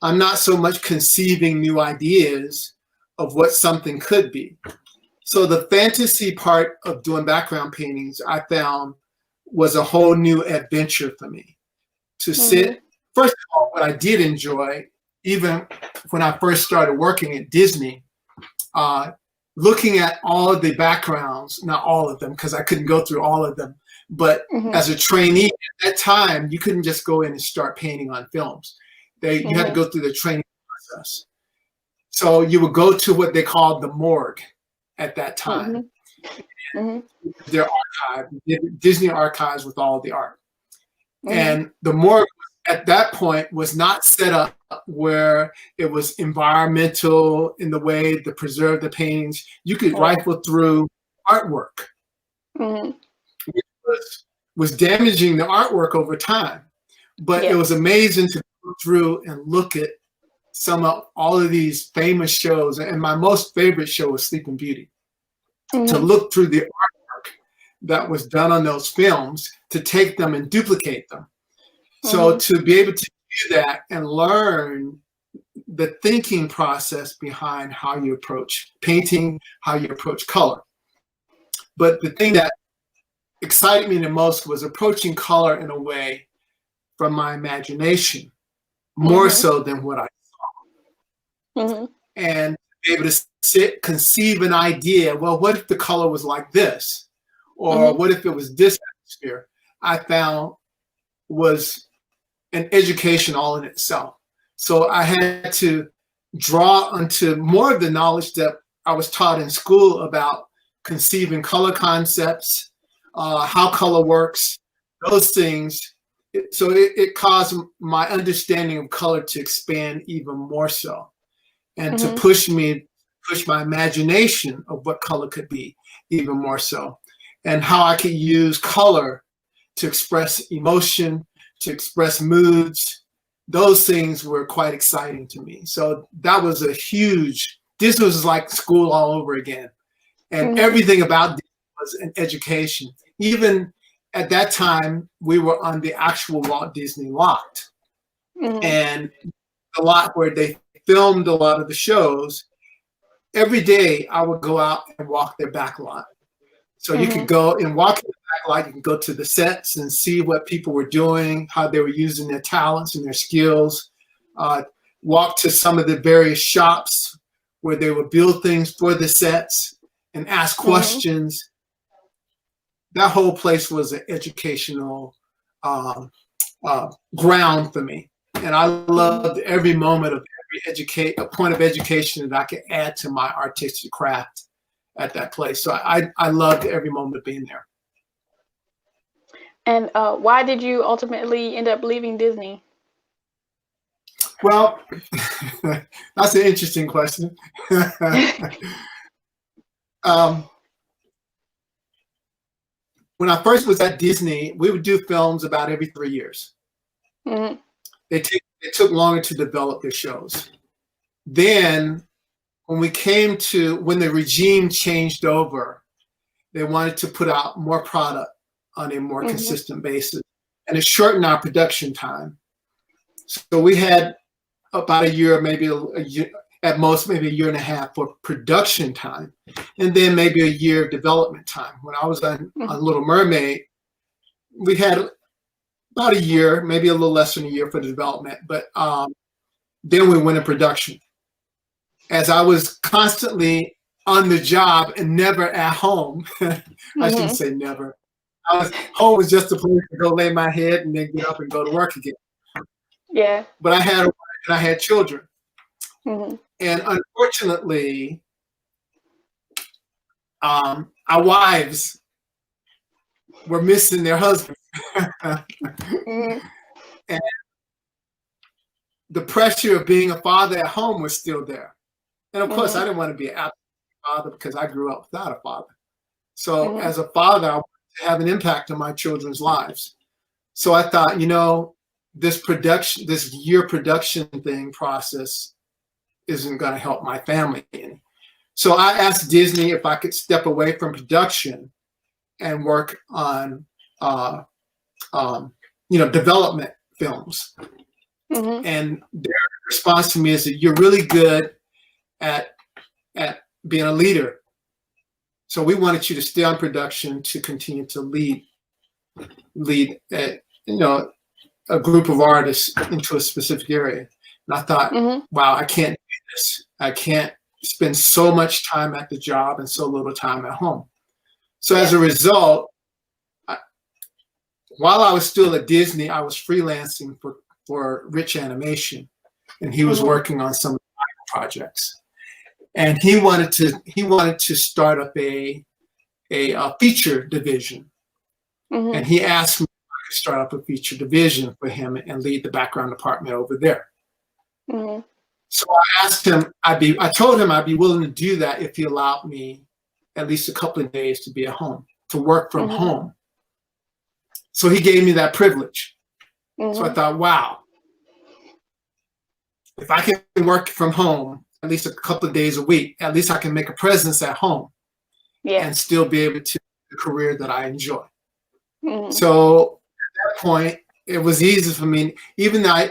I'm not so much conceiving new ideas of what something could be. So the fantasy part of doing background paintings, I found, was a whole new adventure for me. To sit, first of all, what I did enjoy, even when I first started working at Disney, looking at all of the backgrounds, not all of them, because I couldn't go through all of them, but as a trainee at that time, you couldn't just go in and start painting on films. You had to go through the training process. So you would go to what they called the morgue at that time. Their archive, Disney archives with all the art. And the morgue at that point was not set up where it was environmental in the way to preserve the paintings. You could rifle through artwork, which was damaging the artwork over time. But it was amazing to go through and look at all of these famous shows. And my most favorite show was Sleeping Beauty. To look through the artwork that was done on those films, to take them and duplicate them. So to be able to do that and learn the thinking process behind how you approach painting, how you approach color. But the thing that excited me the most was approaching color in a way from my imagination, more so than what I saw. And be able to conceive an idea. Well, what if the color was like this? Or what if it was this atmosphere? I found was an education all in itself. So I had to draw onto more of the knowledge that I was taught in school about conceiving color concepts, how color works, those things. So it caused my understanding of color to expand even more so, and to push my imagination of what color could be even more so, and how I could use color to express emotion, to express moods. Those things were quite exciting to me. So that was this was like school all over again. And everything about this was an education. Even at that time, we were on the actual Walt Disney lot. Mm-hmm. and the lot where they filmed a lot of the shows. Every day I would go out and walk their back lot. So you could Mm-hmm. go and walk in the back lot. You can go to the sets and see what people were doing, how they were using their talents and their skills. Walk to some of the various shops where they would build things for the sets and ask Mm-hmm. questions. That whole place was an educational ground for me. And I Mm-hmm. loved every moment of a point of education that I could add to my artistic craft at that place. So I loved every moment of being there. And why did you ultimately end up leaving Disney? Well, that's an interesting question. um, when I first was at Disney, we would do films about every 3 years. Mm-hmm. It took longer to develop the shows. Then when the regime changed over, they wanted to put out more product on a more Mm-hmm. consistent basis, and it shortened our production time. So we had about a year, maybe a year, at most maybe a year and a half for production time, and then maybe a year of development time. When I was on Little Mermaid, we had about a year, maybe a little less than a year for the development, but then we went in production. As I was constantly on the job and never at home, I shouldn't Mm-hmm. say never. Home was just a place to go lay my head and then get up and go to work again. Yeah. But I had a wife and I had children. Mm-hmm. And unfortunately, our wives were missing their husbands. Mm-hmm. And the pressure of being a father at home was still there. And of course, I didn't want to be an absent father because I grew up without a father. So Mm-hmm. as a father, I wanted to have an impact on my children's lives. So I thought, this year production thing process isn't going to help my family any. So I asked Disney if I could step away from production and work on, development films. Mm-hmm. And their response to me is that you're really good at being a leader. So we wanted you to stay on production to continue to lead a group of artists into a specific area. And I thought, Mm-hmm. wow, I can't do this. I can't spend so much time at the job and so little time at home. So as a result, while I was still at Disney, I was freelancing for Rich Animation, and he was working on some projects. And he wanted to start up a feature division. Mm-hmm. And he asked me if I could start up a feature division for him and lead the background department over there. Mm-hmm. So I asked him, I told him I'd be willing to do that if he allowed me at least a couple of days to be at home, to work from home. So he gave me that privilege. Mm-hmm. So I thought, wow, if I can work from home at least a couple of days a week, at least I can make a presence at home and still be able to do the career that I enjoy. Mm-hmm. So at that point, it was easy for me, even though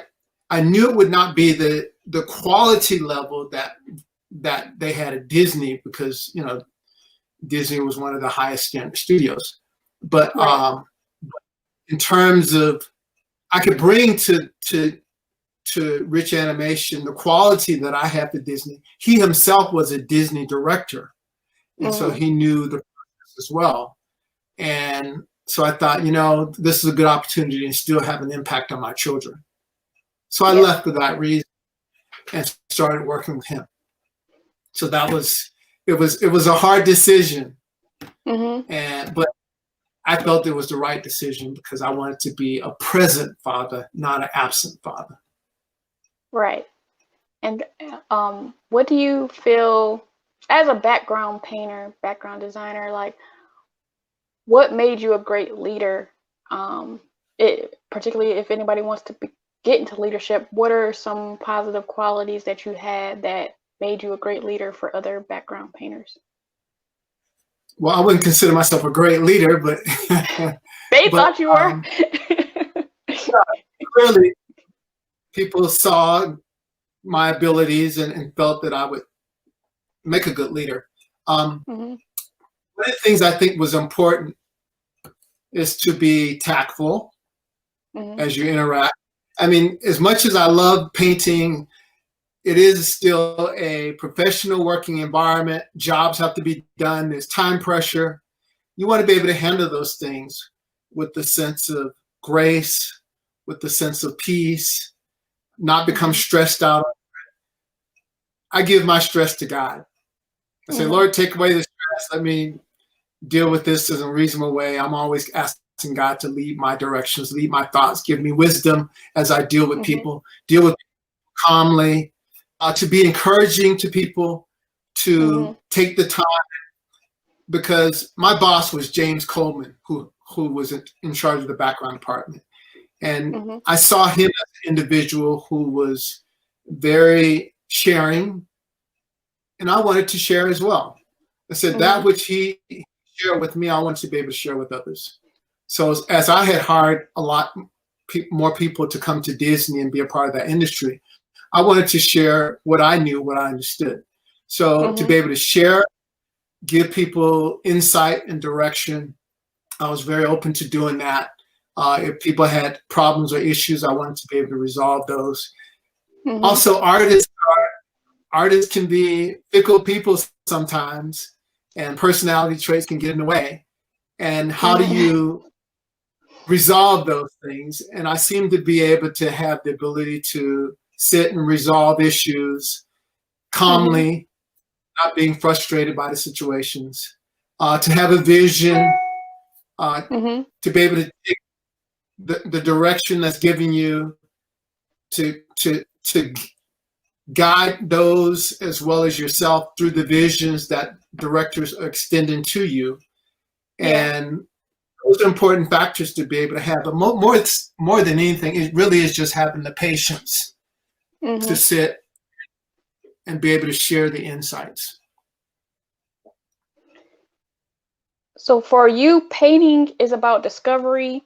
I knew it would not be the quality level that they had at Disney, because Disney was one of the highest standard studios. But in terms of, I could bring to Rich Animation the quality that I have to Disney. He himself was a Disney director, and so he knew the process as well. And so I thought, this is a good opportunity to still have an impact on my children. So I left for that reason and started working with him. So it was a hard decision, but I felt it was the right decision because I wanted to be a present father, not an absent father. Right. And what do you feel as a background painter, background designer, like what made you a great leader? Particularly if anybody wants to get into leadership, what are some positive qualities that you had that made you a great leader for other background painters? Well, I wouldn't consider myself a great leader, but they thought you were. Clearly, people saw my abilities and felt that I would make a good leader. One of the things I think was important is to be tactful as you interact. I mean, as much as I love painting, it is still a professional working environment. Jobs have to be done. There's time pressure. You want to be able to handle those things with the sense of grace, with the sense of peace, not become stressed out. I give my stress to God. I say, Lord, take away the stress. Let me deal with this in a reasonable way. I'm always asking God to lead my directions, lead my thoughts, give me wisdom as I deal with people, deal with people calmly, to be encouraging to people, to take the time. Because my boss was James Coleman, who was in charge of the background department. And I saw him as an individual who was very sharing, and I wanted to share as well. I said, that which he shared with me, I wanted to be able to share with others. So as I had hired a lot more people to come to Disney and be a part of that industry, I wanted to share what I knew, what I understood. So to be able to share, give people insight and direction, I was very open to doing that. If people had problems or issues, I wanted to be able to resolve those. Also, artists can be fickle people sometimes, and personality traits can get in the way. And how do you resolve those things? And I seem to be able to have the ability to sit and resolve issues calmly, not being frustrated by the situations, to have a vision, to be able to take the direction that's giving you, to guide those as well as yourself through the visions that directors are extending to you. And those are important factors to be able to have. But more than anything, it really is just having the patience to sit and be able to share the insights. So for you, painting is about discovery.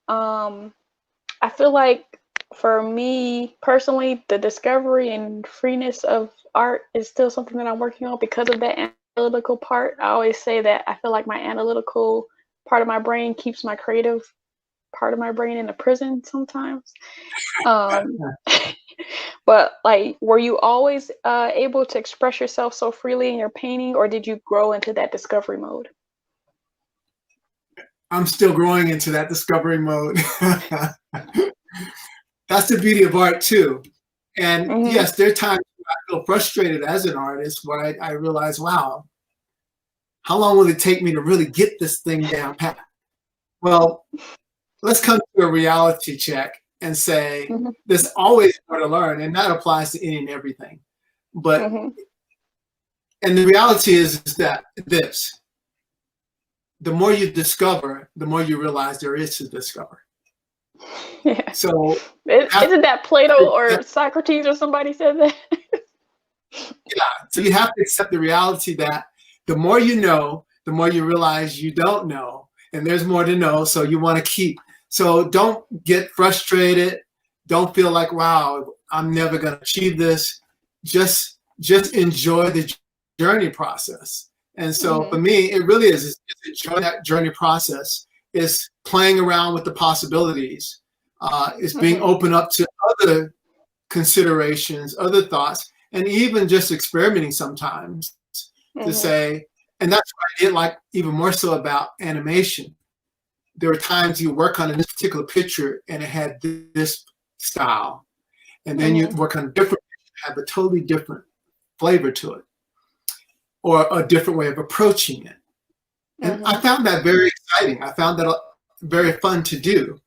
I feel like for me personally, the discovery and freeness of art is still something that I'm working on because of that analytical part. I always say that I feel like my analytical part of my brain keeps my creative part of my brain in a prison sometimes. But like, were you always able to express yourself so freely in your painting, or did you grow into that discovery mode? I'm still growing into that discovery mode. That's the beauty of art too. And yes, there are times when I feel frustrated as an artist where I realize, wow, how long will it take me to really get this thing down pat? Well, let's come to a reality check and say, there's always more to learn, and that applies to any and everything. But, and the reality is that the more you discover, the more you realize there is to discover. Yeah. So isn't that Plato or Socrates or somebody said that? Yeah. So you have to accept the reality that the more you know, the more you realize you don't know, and there's more to know. So you want to keep. So don't get frustrated. Don't feel like, wow, I'm never going to achieve this. Just enjoy the journey process. And so for me, it really is enjoy that journey process. It's playing around with the possibilities. It's being open up to other considerations, other thoughts, and even just experimenting sometimes to say, and that's what I did like even more so about animation. There were times you work on this particular picture and it had this style, and then you work on a different picture, have a totally different flavor to it, or a different way of approaching it. And I found that very exciting. I found that very fun to do.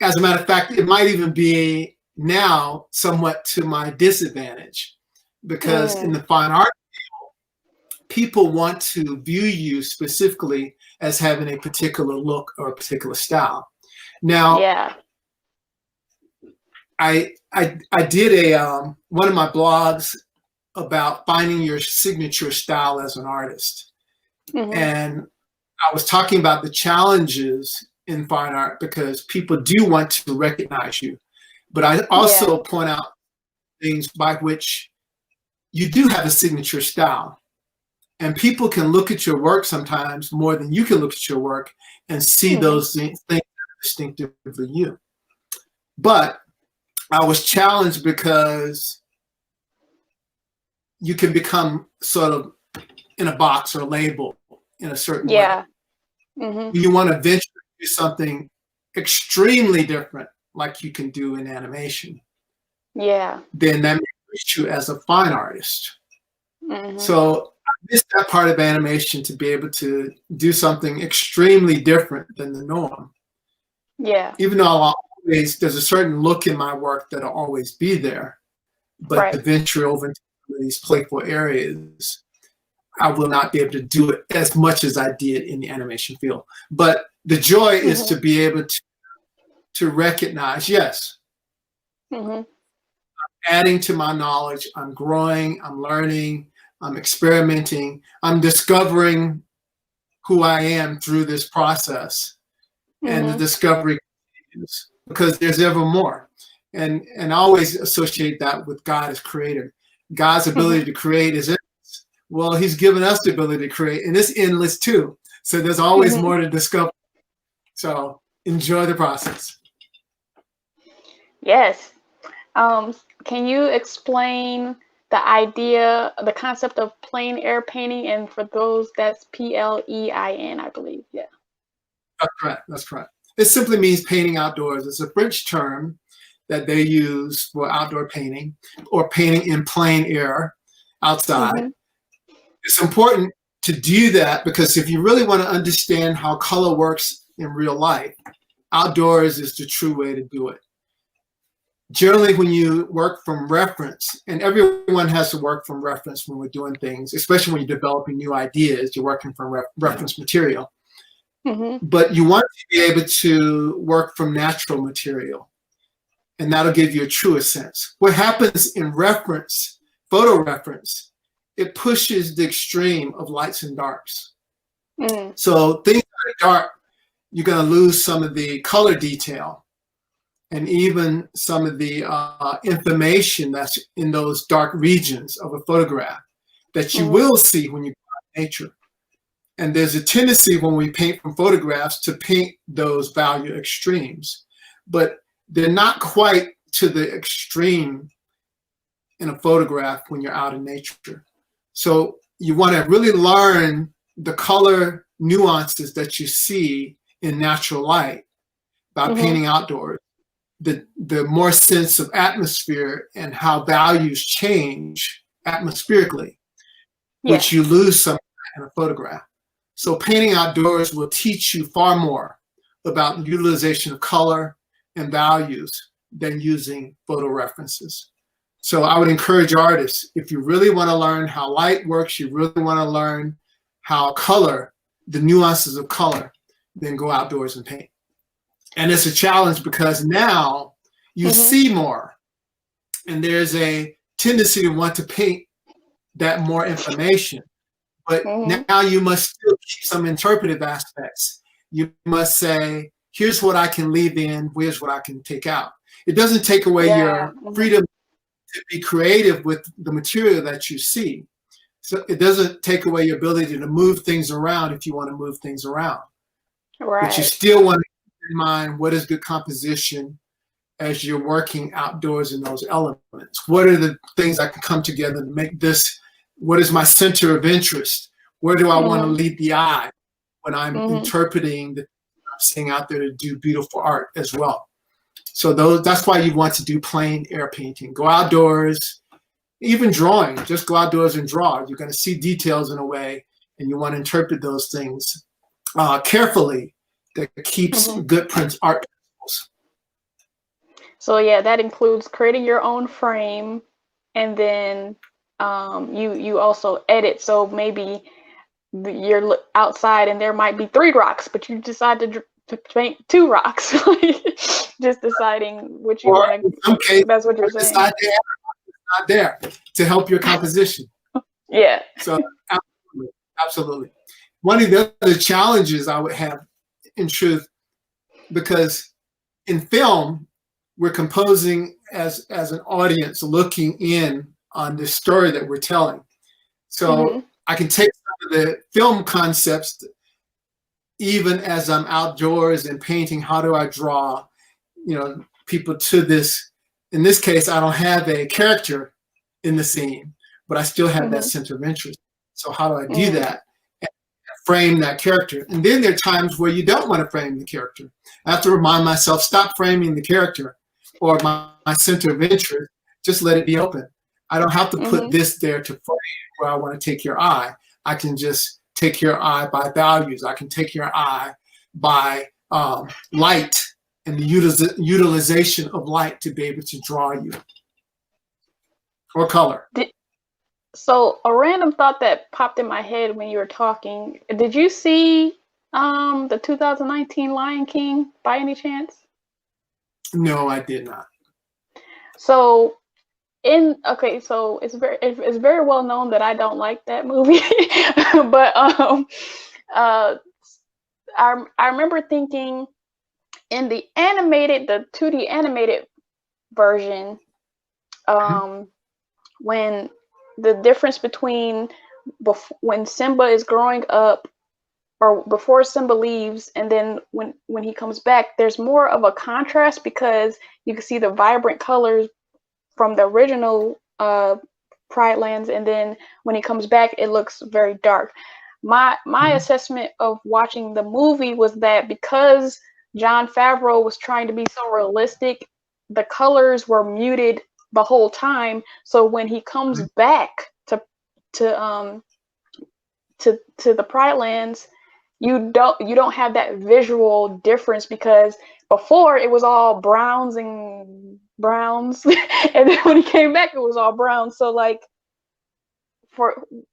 As a matter of fact, it might even be now somewhat to my disadvantage, because in the fine art field, people want to view you specifically as having a particular look or a particular style. Now, I did one of my blogs about finding your signature style as an artist. And I was talking about the challenges in fine art because people do want to recognize you. But I also Yeah. point out things by which you do have a signature style. And people can look at your work sometimes more than you can look at your work and see those things that are distinctively you. But I was challenged because you can become sort of in a box or label in a certain way. Yeah. Mm-hmm. You want to venture to do something extremely different, like you can do in animation. Yeah. Then that makes you as a fine artist. Mm-hmm. So I missed that part of animation, to be able to do something extremely different than the norm. Yeah. Even though there's a certain look in my work that'll always be there, but to Right. venture over into these playful areas, I will not be able to do it as much as I did in the animation field. But the joy is to be able to recognize, yes, adding to my knowledge, I'm growing, I'm learning, I'm experimenting, I'm discovering who I am through this process. And the discovery continues because there's ever more. And I always associate that with God as creator. God's ability to create is endless. Well, he's given us the ability to create, and it's endless too. So there's always more to discover. So enjoy the process. Yes. Can you explain the concept of plein air painting? And for those, that's PLEIN, I believe. Yeah. That's correct. That's correct. It simply means painting outdoors. It's a French term that they use for outdoor painting, or painting in plein air, outside. It's important to do that because if you really want to understand how color works in real life, outdoors is the true way to do it. Generally, when you work from reference, and everyone has to work from reference when we're doing things, especially when you're developing new ideas, you're working from reference material. But you want to be able to work from natural material, and that'll give you a truer sense. What happens in reference, photo reference, it pushes the extreme of lights and darks. So things that are dark, you're going to lose some of the color detail and even some of the information that's in those dark regions of a photograph that you will see when you go out in nature. And there's a tendency when we paint from photographs to paint those value extremes, but they're not quite to the extreme in a photograph when you're out in nature. So you want to really learn the color nuances that you see in natural light by painting outdoors. The more sense of atmosphere and how values change atmospherically, which you lose some in a photograph. So painting outdoors will teach you far more about utilization of color and values than using photo references. So I would encourage artists, if you really want to learn how light works, you really want to learn how color, the nuances of color, then go outdoors and paint. And it's a challenge because now you see more, and there's a tendency to want to paint that more information. But now you must still keep some interpretive aspects. You must say, here's what I can leave in, here's what I can take out. It doesn't take away your freedom to be creative with the material that you see. So it doesn't take away your ability to move things around if you want to move things around. But you still want to keep in mind what is good composition as you're working outdoors in those elements. What are the things that can come together to make this? What is my center of interest? Where do I want to lead the eye when I'm interpreting the things I'm seeing out there to do beautiful art as well? So that's why you want to do plein air painting. Go outdoors, even drawing, just go outdoors and draw. You're going to see details in a way, and you want to interpret those things carefully that keeps good Prince art principles. So yeah, that includes creating your own frame, and then you also edit. So maybe you're outside and there might be 3 rocks, but you decide to paint 2 rocks. Just deciding which you want to. That's what you're saying. It's not there to help your composition. Yeah. So absolutely. One of the other challenges I would have, in truth, because in film, we're composing as an audience looking in on the story that we're telling. So I can take some of the film concepts, even as I'm outdoors and painting. How do I draw, people to this? In this case, I don't have a character in the scene, but I still have that center of interest. So how do I do that? And frame that character. And then there are times where you don't want to frame the character. I have to remind myself, stop framing the character or my center of interest. Just let it be open. I don't have to put this there to frame where I want to take your eye. I can just take your eye by values. I can take your eye by light and the utilization of light to be able to draw you, or color. So a random thought that popped in my head when you were talking, did you see the 2019 Lion King by any chance? No, I did not. So so it's very well known that I don't like that movie. But I remember thinking in the 2D animated version, when the difference between when Simba is growing up, or before Simba leaves, and then when he comes back, there's more of a contrast because you can see the vibrant colors from the original Pride Lands, and then when he comes back, it looks very dark. My assessment of watching the movie was that because Jon Favreau was trying to be so realistic, the colors were muted the whole time. So when he comes back to the Pride Lands, you don't have that visual difference, because before it was all browns, and then when he came back, it was all brown. So like,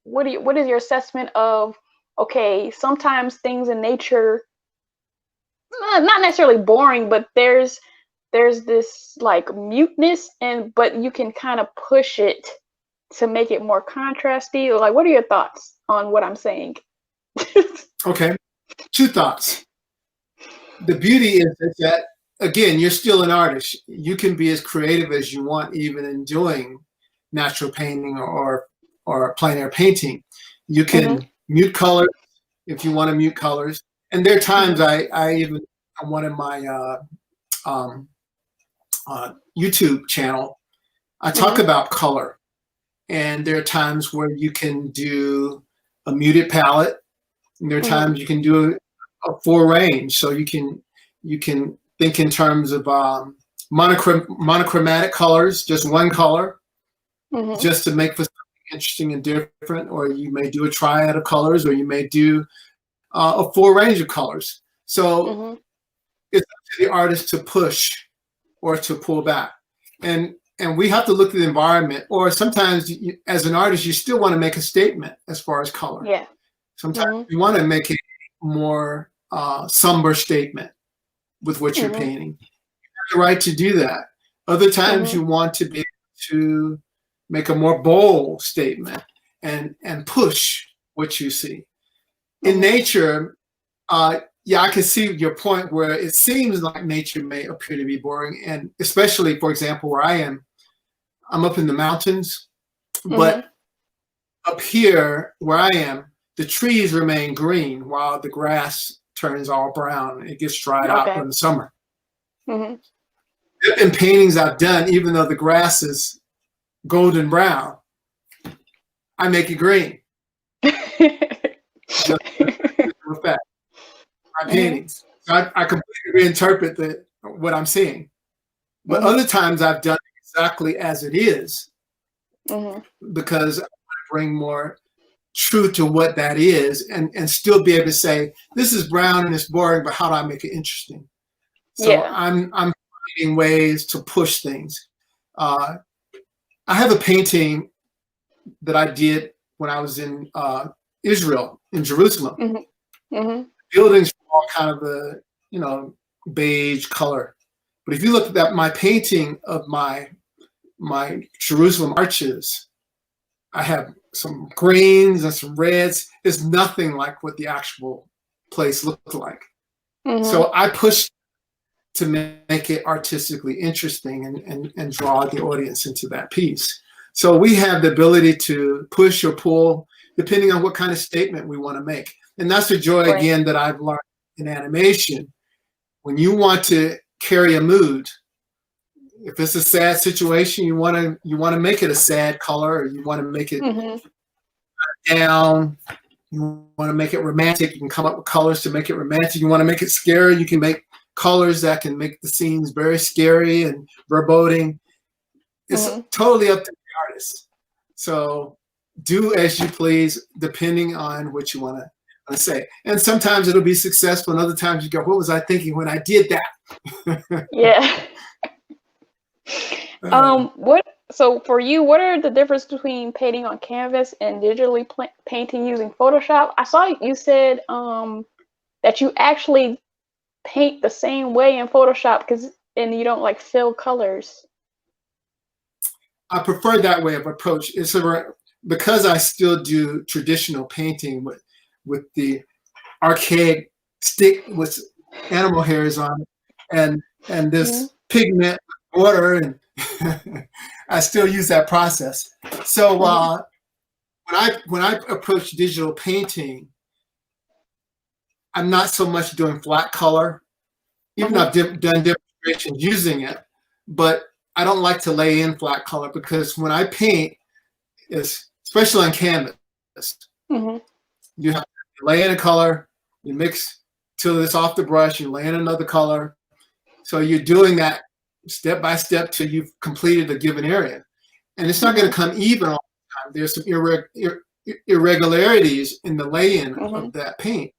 what is your assessment of, okay, sometimes things in nature, not necessarily boring, but there's this like muteness, but you can kind of push it to make it more contrasty? Like, what are your thoughts on what I'm saying? Okay, two thoughts. The beauty is that, again, you're still an artist. You can be as creative as you want, even in doing natural painting or plein air painting. You can mute colors if you want to mute colors. And there are times I even, on one of my YouTube channel, I talk about color. And there are times where you can do a muted palette, and there are times you can do a full range. So you can think in terms of monochromatic colors, just one color, just to make for something interesting and different. Or you may do a triad of colors, or you may do a full range of colors. So it's up to the artist to push or to pull back. And we have to look at the environment, or sometimes as an artist, you still want to make a statement as far as color. Yeah. Sometimes you want to make a more somber statement with what you're painting. You have the right to do that. Other times you want to be able to make a more bold statement and push what you see. In nature, yeah, I can see your point where it seems like nature may appear to be boring, and especially, for example, where I am, I'm up in the mountains, but up here where I am, the trees remain green while the grass turns all brown. It gets dried out in the summer. In paintings I've done, even though the grass is golden brown, I make it green. Just effect. My paintings. So I completely reinterpret what I'm seeing. But other times I've done it exactly as it is, because I want to bring more truth to what that is, and still be able to say, this is brown and it's boring, but how do I make it interesting? So I'm finding ways to push things. I have a painting that I did when I was in Israel, in Jerusalem. Buildings were all kind of a beige color. But if you look at my painting of my Jerusalem arches, I have some greens and some reds. It's nothing like what the actual place looked like. So I pushed to make it artistically interesting and draw the audience into that piece. So we have the ability to push or pull depending on what kind of statement we want to make. And that's the joy, again, that I've learned in animation. When you want to carry a mood, if it's a sad situation, you want to make it a sad color, or you want to make it down. You want to make it romantic. You can come up with colors to make it romantic. You want to make it scary. You can make colors that can make the scenes very scary and foreboding. It's totally up to the artist. So do as you please, depending on what you want to say. And sometimes it'll be successful, and other times you go, what was I thinking when I did that? Yeah. So for you, what are the differences between painting on canvas and digitally painting using Photoshop? I saw you said that you actually paint the same way in Photoshop and you don't like fill colors. I prefer that way of approach. Because I still do traditional painting with the archaic stick with animal hairs on it and this pigment water, and I still use that process. So when I approach digital painting, I'm not so much doing flat color, even though I've done demonstrations using it, but I don't like to lay in flat color, because when I paint, especially on canvas, you have to lay in a color, you mix till it's off the brush, you lay in another color. So you're doing that step by step till you've completed a given area. And it's not going to come even all the time. There's some irregularities in the lay-in of that paint.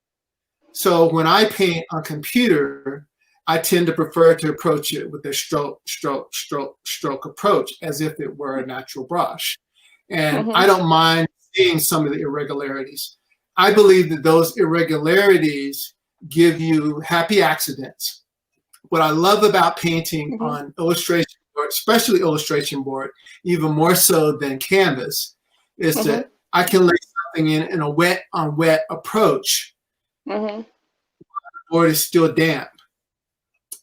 So when I paint on computer, I tend to prefer to approach it with a stroke, stroke, stroke, stroke approach, as if it were a natural brush. And I don't mind seeing some of the irregularities. I believe that those irregularities give you happy accidents. What I love about painting on illustration board, especially illustration board, even more so than canvas, is that I can lay something in a wet on wet approach. The board is still damp,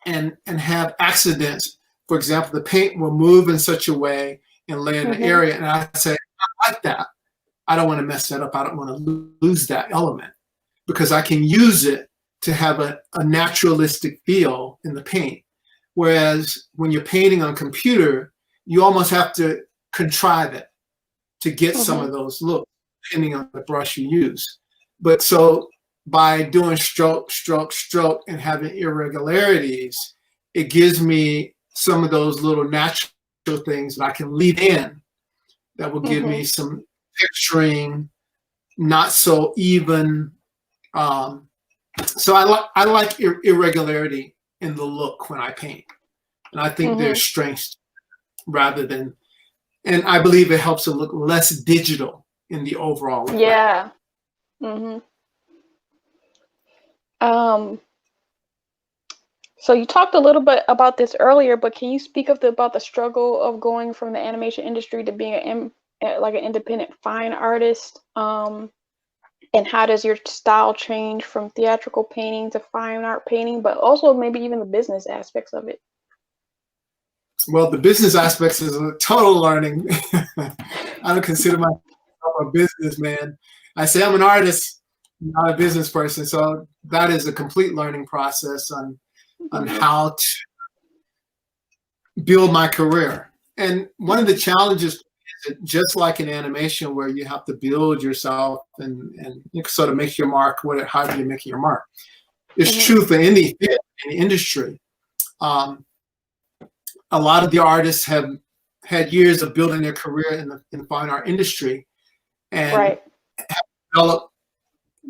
and have accidents. For example, the paint will move in such a way and lay in an area, and I say, I like that. I don't want to mess that up. I don't want to lose that element, because I can use it to have a naturalistic feel in the paint. Whereas when you're painting on computer, you almost have to contrive it to get some of those looks, depending on the brush you use. But so by doing stroke, stroke, stroke, and having irregularities, it gives me some of those little natural things that I can leave in that will give me some texturing, not so even. So I like irregularity in the look when I paint, and I think there's strengths rather than, and I believe it helps it look less digital in the overall effect. Yeah. So you talked a little bit about this earlier, but can you speak about the struggle of going from the animation industry to being like an independent fine artist? And how does your style change from theatrical painting to fine art painting, but also maybe even the business aspects of it? Well, the business aspects is a total learning. I don't consider myself a businessman. I say I'm an artist, not a business person. So that is a complete learning process on how to build my career. And one of the challenges is that, just like in animation, where you have to build yourself and you sort of make your mark, however you make your mark, it's true for any field, any industry. A lot of the artists have had years of building their career in the fine art industry, and have developed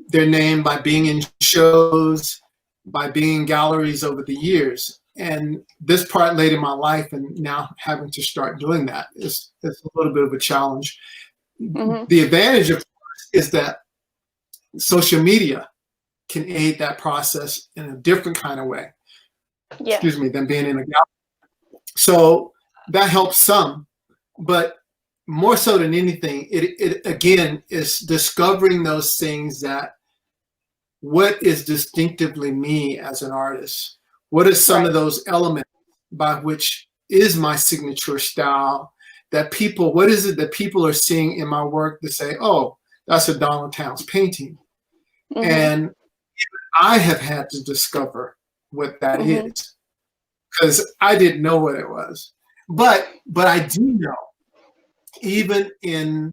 their name by being in shows, by being in galleries over the years. And this part late in my life, and now having to start doing that is a little bit of a challenge. The advantage, of course, is that social media can aid that process in a different kind of way. Excuse me, than being in a gallery. So that helps some, but more so than anything, it again is discovering those things that what is distinctively me as an artist? What are some Right. of those elements by which is my signature style that people, what is it that people are seeing in my work to say, oh, that's a Donald Towns painting? Mhm. And I have had to discover what that Mhm. is because I didn't know what it was. But I do know, even in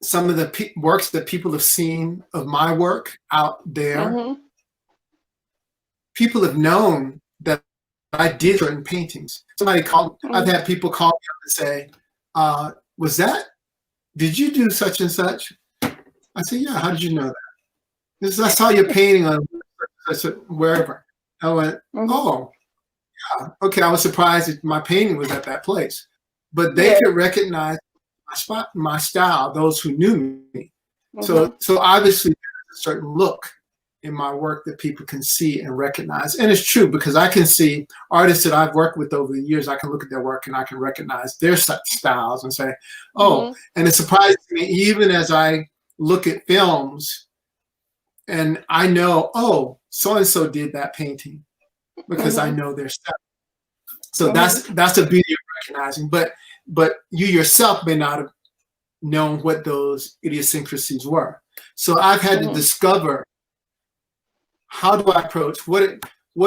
some of the works that people have seen of my work out there, Mhm. people have known that I did certain paintings. I've Mhm. had people call me up and say, was that, did you do such and such? I said, yeah, how did you know that? Because I saw your painting on wherever. I went, Mhm. oh, okay, I was surprised that my painting was at that place. But they Yeah. could recognize my style, those who knew me. Mhm. So obviously there's a certain look in my work that people can see and recognize. And it's true because I can see artists that I've worked with over the years, I can look at their work and I can recognize their styles and say, oh, Mhm. and it surprises me even as I look at films and I know, oh, so-and-so did that painting because I Mhm. know their style. So Mhm. that's the beauty of recognizing. But you yourself may not have known what those idiosyncrasies were. So I've had to Mhm. discover, how do I approach, what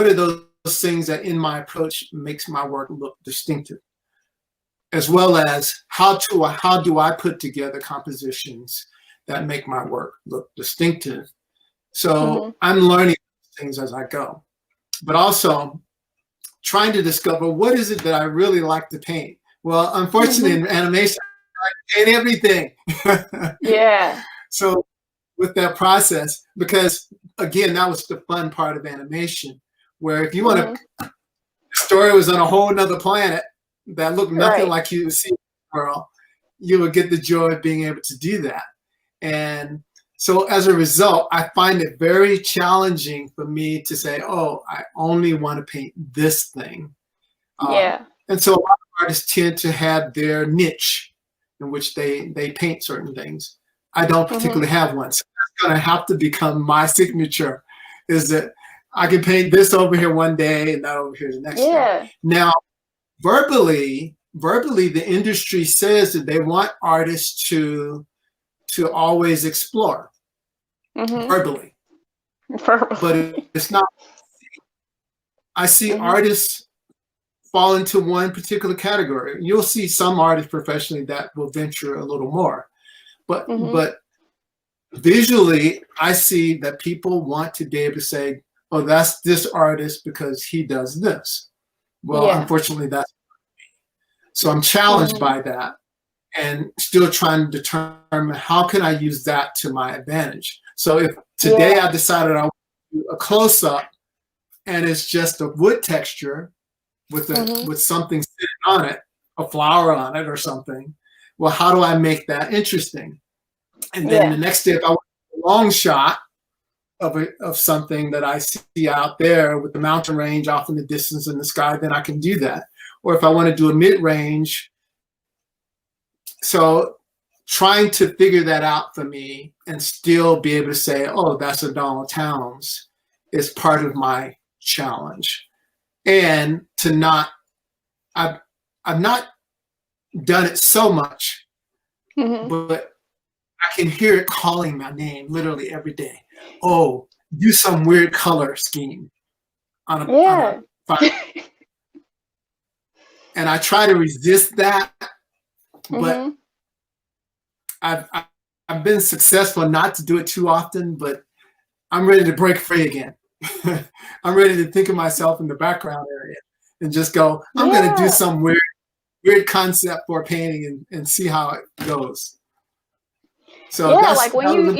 are those things that in my approach makes my work look distinctive, as well as how do I put together compositions that make my work look distinctive. So Mhm. I'm learning things as I go, but also trying to discover what is it that I really like to paint. Well, unfortunately, Mhm. in animation, I paint everything. Yeah. So with that process, because again, that was the fun part of animation, where if you want to, Mhm. the story was on a whole nother planet that looked nothing Right. like you would see in the world, you would get the joy of being able to do that. And so as a result, I find it very challenging for me to say, oh, I only want to paint this thing. Yeah. And so a lot of artists tend to have their niche in which they paint certain things. I don't Mhm. particularly have one. So that's going to have to become my signature, is that I can paint this over here one day and that over here the next day. Yeah. Now, verbally, the industry says that they want artists to always explore Mhm. verbally, but Verbally. it's not. I see Mhm. artists fall into one particular category. You'll see some artists professionally that will venture a little more, Mhm. but visually, I see that people want to be able to say, "Oh, that's this artist because he does this." Well, Yeah. unfortunately, that's so I'm challenged Mhm. by that and still trying to determine how can I use that to my advantage. So if today Yeah. I decided I want to do a close up and it's just a wood texture Mhm. with something sitting on it, a flower on it or something. Well, how do I make that interesting? And then the Yeah. next day, if I want a long shot of something that I see out there with the mountain range off in the distance in the sky, then I can do that. Or if I want to do a mid range, so trying to figure that out for me and still be able to say, oh, that's a Donald Towns is part of my challenge. And to not, I've, I've not done it so much, Mhm. but I can hear it calling my name literally every day. Oh, do some weird color scheme on a Yeah. fire. And I try to resist that, but Mhm. I've I've been successful not to do it too often, but I'm ready to break free again. I'm ready to think of myself in the background area and just go, I'm gonna do Yeah. some weird concept for painting and see how it goes. So Yeah. Like when that you was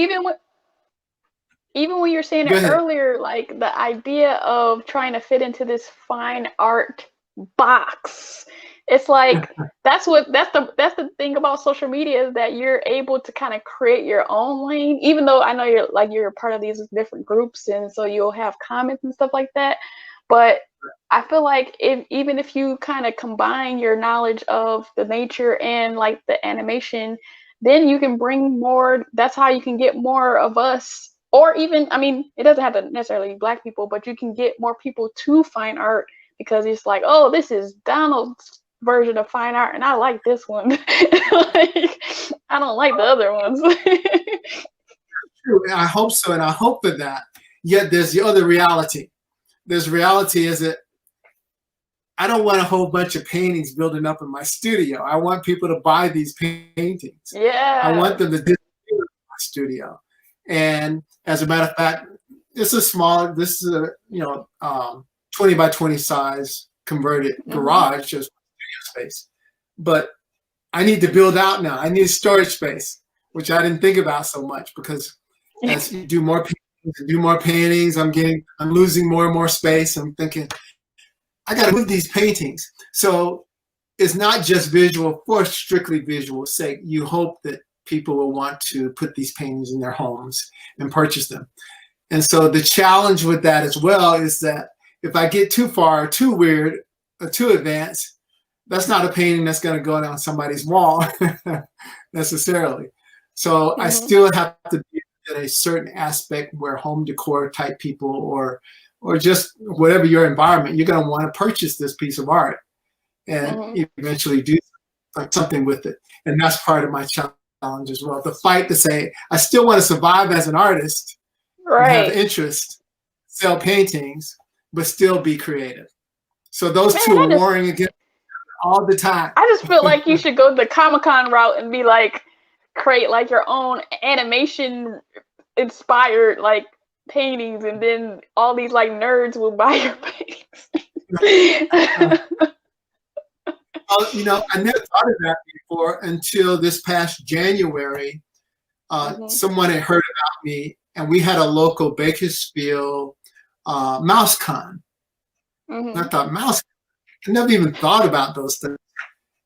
even when you're saying go it ahead. earlier, like the idea of trying to fit into this fine art box, it's like that's the thing about social media is that you're able to kind of create your own lane, even though I know you're a part of these different groups and so you'll have comments and stuff like that. But I feel like if even if you kind of combine your knowledge of the nature and like the animation, then you can bring more, that's how you can get more of us or even, I mean, it doesn't have to necessarily be Black people, but you can get more people to fine art because it's like, oh, this is Donald's version of fine art, and I like this one. Like, I don't like the other ones. True, and I hope so, and I hope for that. Yet there's the other reality. There's reality is that I don't want a whole bunch of paintings building up in my studio. I want people to buy these paintings. Yeah. I want them to disappear in my studio. And as a matter of fact, this is a 20 by 20 size converted garage, just studio space. But I need to build out now. I need storage space, which I didn't think about so much, because as you do more paintings, I'm losing more and more space. I'm thinking, I got to move these paintings. So it's not just visual for strictly visual sake. You hope that people will want to put these paintings in their homes and purchase them. And so the challenge with that as well is that if I get too far, too weird, or too advanced, that's not a painting that's going to go on somebody's wall necessarily. So I still have to be at a certain aspect where home decor type people or just whatever your environment, you're going to want to purchase this piece of art and eventually do something with it. And that's part of my challenge as well. The fight to say, I still want to survive as an artist, have interest, sell paintings, but still be creative. So those two are warring against all the time. I just feel like you should go the Comic-Con route and be like, create like your own animation inspired like paintings, and then all these like nerds will buy your paintings. I never thought of that before until this past January. Someone had heard about me, and we had a local Bakersfield MouseCon. And I thought, mouse, I never even thought about those things.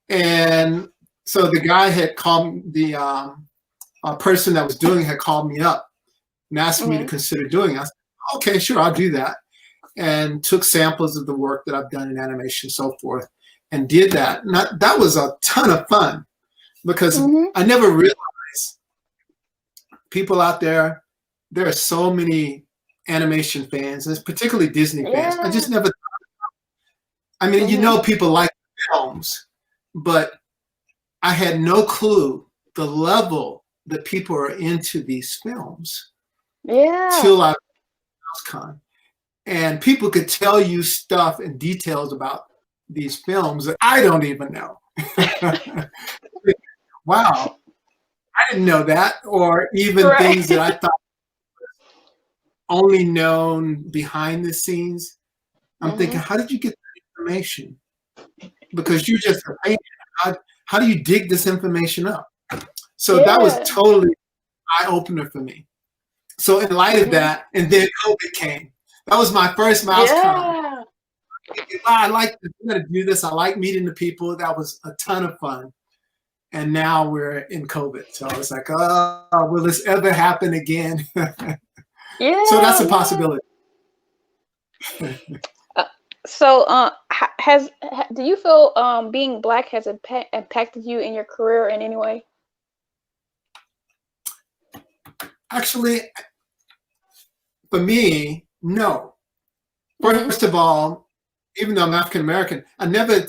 And so the guy had called the person that was doing it had called me up and asked me to consider doing it. I said, okay, sure, I'll do that. And took samples of the work that I've done in animation and so forth, and did that. And that was a ton of fun, because I never realized people out there are so many animation fans, and particularly Disney fans. I just never thought about it. I mean, people like films, but I had no clue the level that people are into these films. Till I was at MouseCon. And people could tell you stuff and details about these films that I don't even know. Wow, I didn't know that. Or even things that I thought was only known behind the scenes. I'm thinking, how did you get that information? Because you're just a painter. How do you dig this information up? So that was totally eye-opener for me. So in light of that, and then COVID came. That was my first MouseCon. I like this. I'm going to do this. I like meeting the people. That was a ton of fun. And now we're in COVID. So I was like, oh, will this ever happen again? So that's a possibility. Do you feel being Black has impacted you in your career in any way? Actually, for me, no. First of all, even though I'm African American, I never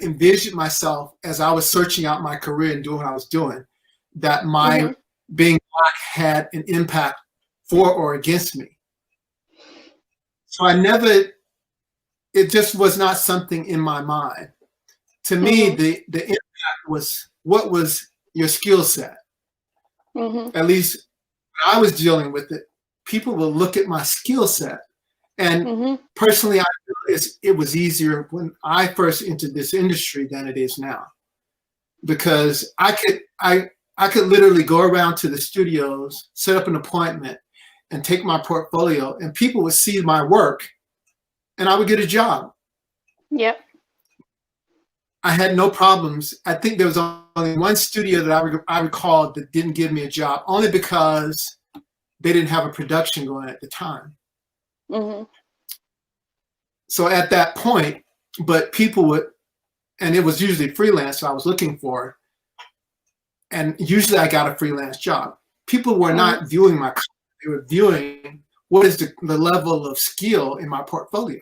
envisioned myself, as I was searching out my career and doing what I was doing, that my being Black had an impact for or against me. So it just was not something in my mind. To me, the impact was, what was your skill set? At least when I was dealing with it, people will look at my skill set. And personally, I feel it was easier when I first entered this industry than it is now, because I could literally go around to the studios, set up an appointment, and take my portfolio, and people would see my work, and I would get a job. Yep. I had no problems. I think there was only one studio that I recall that didn't give me a job, only because they didn't have a production going at the time. So at that point, but people would, and it was usually freelance I was looking for, and usually I got a freelance job. people were not viewing my content. They were viewing what is the level of skill in my portfolio.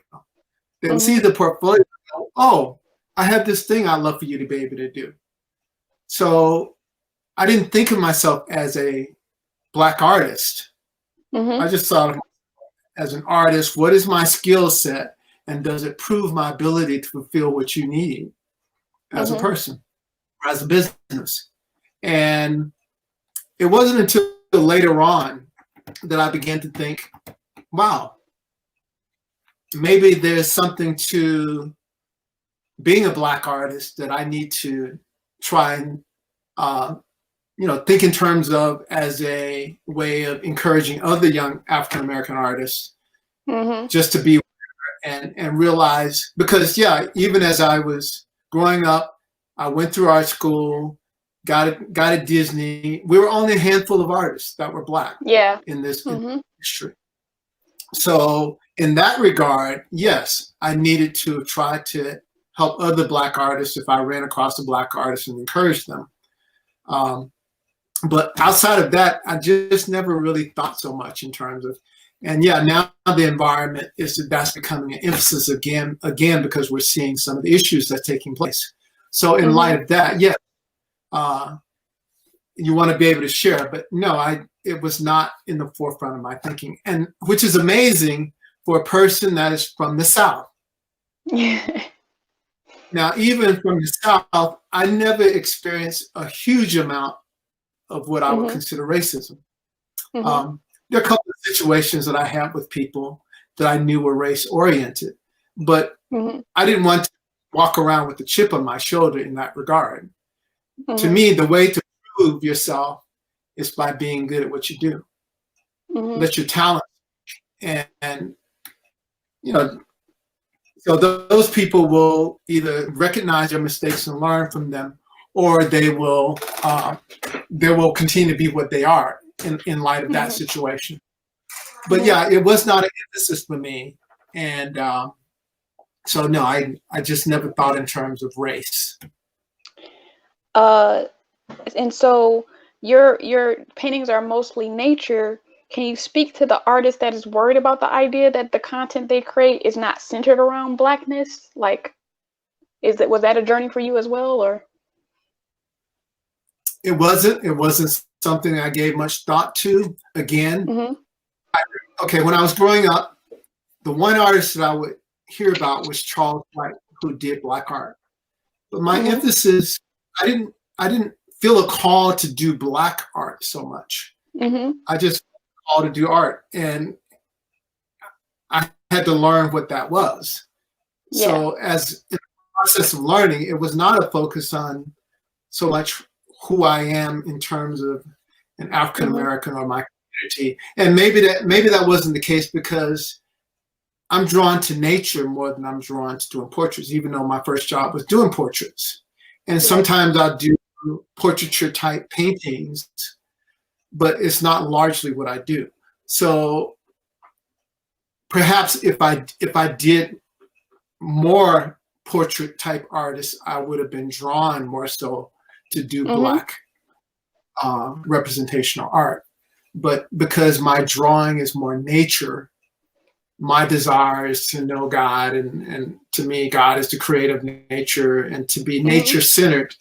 They would see the portfolio and go, oh, I have this thing I'd love for you to be able to do. So I didn't think of myself as a Black artist. I just thought of myself as an artist. What is my skill set? And does it prove my ability to fulfill what you need as a person, or as a business? And it wasn't until later on that I began to think, wow, maybe there's something to being a Black artist that I need to try and think in terms of as a way of encouraging other young African American artists just to be and realize, because even as I was growing up, I went through art school, got at Disney. We were only a handful of artists that were Black in this industry. So in that regard, yes, I needed to try to help other Black artists if I ran across a Black artist and encourage them. But outside of that, I just never really thought so much in terms of, and now the environment that's becoming an emphasis again, because we're seeing some of the issues that's taking place. So in light of that, you want to be able to share, but no, it was not in the forefront of my thinking, and which is amazing for a person that is from the South. Now, even from the South, I never experienced a huge amount of what I would consider racism. There are a couple of situations that I had with people that I knew were race-oriented, but I didn't want to walk around with a chip on my shoulder in that regard. To me, the way to prove yourself is by being good at what you do. Let your talent, and so those people will either recognize your mistakes and learn from them, or they will continue to be what they are in light of that situation. But it was not an emphasis for me, and so no, I just never thought in terms of race. And so your paintings are mostly nature. Can you speak to the artist that is worried about the idea that the content they create is not centered around Blackness? Like, was that a journey for you as well, or? It wasn't something I gave much thought to. Again, when I was growing up, the one artist that I would hear about was Charles White, who did Black art. But my emphasis, I didn't feel a call to do Black art so much. I just called to do art, and I had to learn what that was. So as in the process of learning, it was not a focus on so much who I am in terms of an African American or my community. And maybe that wasn't the case, because I'm drawn to nature more than I'm drawn to doing portraits, even though my first job was doing portraits. And sometimes I'll do portraiture type paintings, but it's not largely what I do. So perhaps if I did more portrait type artists, I would have been drawn more so to do Black representational art. But because my drawing is more nature, my desire is to know God, and to me, God is the creative nature, and to be nature-centered.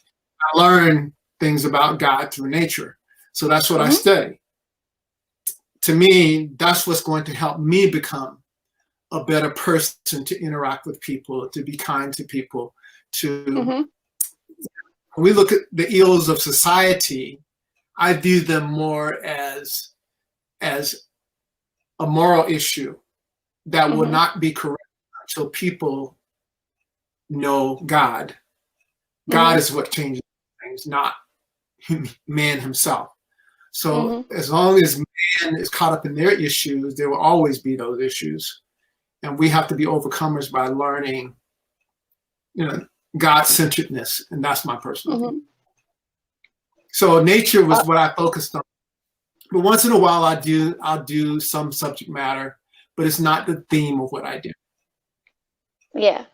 I learn things about God through nature. So that's what I study. To me, that's what's going to help me become a better person, to interact with people, to be kind to people, to when we look at the ills of society, I view them more as a moral issue that will not be correct until people know God. God is what changes things, not man himself. So as long as man is caught up in their issues, there will always be those issues. And we have to be overcomers by learning, God-centeredness, and that's my personal view. So nature was what I focused on. But once in a while I'll do some subject matter, but it's not the theme of what I do. Yeah.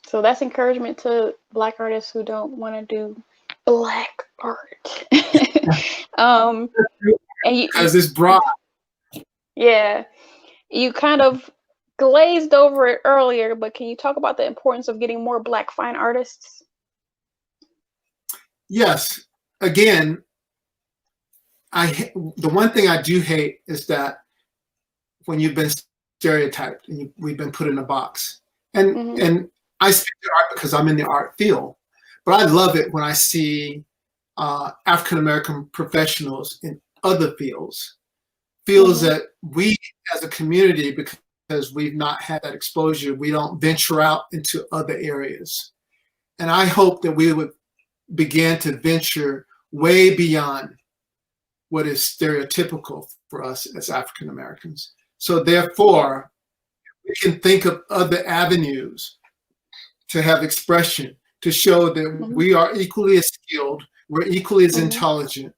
So that's encouragement to Black artists who don't want to do Black art. And because it's broad. yeah, you kind of glazed over it earlier, but can you talk about the importance of getting more Black fine artists? Yes. Again, the one thing I do hate is that when you've been stereotyped and we've been put in a box. And I speak to art because I'm in the art field, but I love it when I see African American professionals in other fields that we as a community, because we've not had that exposure, we don't venture out into other areas. And I hope that we would begin to venture way beyond what is stereotypical for us as African Americans. So therefore, we can think of other avenues to have expression, to show that we are equally as skilled, we're equally as intelligent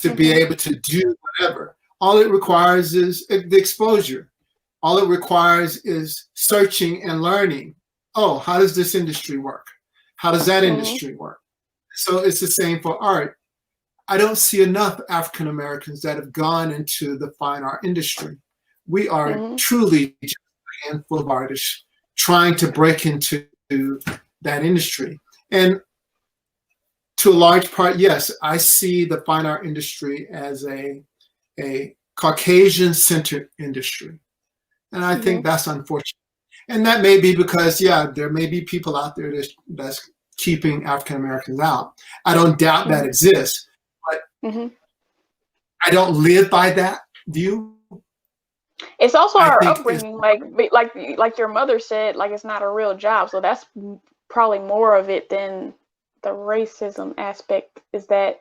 to be able to do whatever. All it requires is the exposure. All it requires is searching and learning. Oh, how does this industry work? How does that industry work? So it's the same for art. I don't see enough African Americans that have gone into the fine art industry. We are truly just a handful of artists trying to break into that industry. And to a large part, yes, I see the fine art industry as a Caucasian-centered industry. And I think that's unfortunate. And that may be because, yeah, there may be people out there that's keeping African Americans out. I don't doubt that exists, but I don't live by that view. It's also our upbringing, like your mother said, like it's not a real job. So that's probably more of it than the racism aspect, is that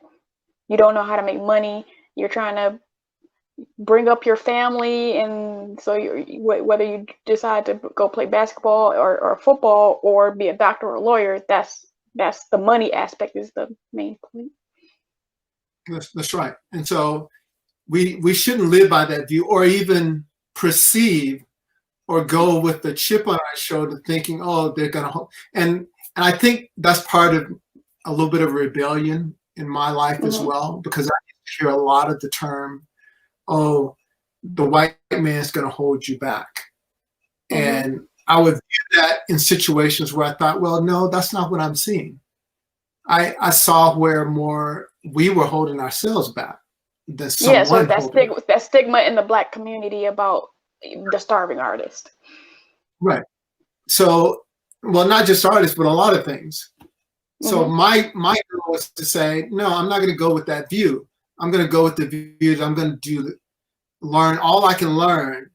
you don't know how to make money. You're trying to bring up your family, and so whether you decide to go play basketball or football or be a doctor or a lawyer, that's the money aspect is the main point. That's right. And so we shouldn't live by that view, or even perceive or go with the chip on our shoulder thinking, oh, they're going to, and I think that's part of a little bit of rebellion in my life as well, because I hear a lot of the term, oh, the white man's going to hold you back. And I would view that in situations where I thought, well, no, that's not what I'm seeing. I saw where more we were holding ourselves back than someone. Yeah, so that stigma in the Black community about the starving artist. Right. So, well, not just artists, but a lot of things. So my goal was to say, no, I'm not going to go with that view. I'm going to go with the view that I'm going to learn all I can learn,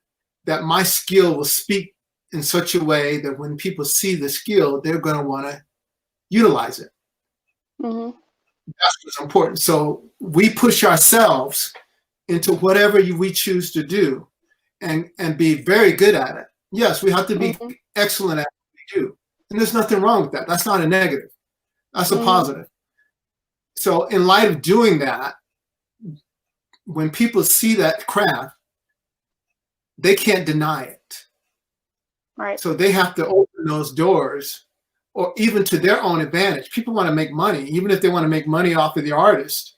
that my skill will speak in such a way that when people see the skill, they're going to want to utilize it. That's what's important. So we push ourselves into whatever we choose to do and be very good at it. Yes, we have to be excellent at what we do. And there's nothing wrong with that. That's not a negative. That's a positive. So in light of doing that, when people see that craft, they can't deny it. Right. So they have to open those doors, or even to their own advantage. People want to make money, even if they want to make money off of the artist.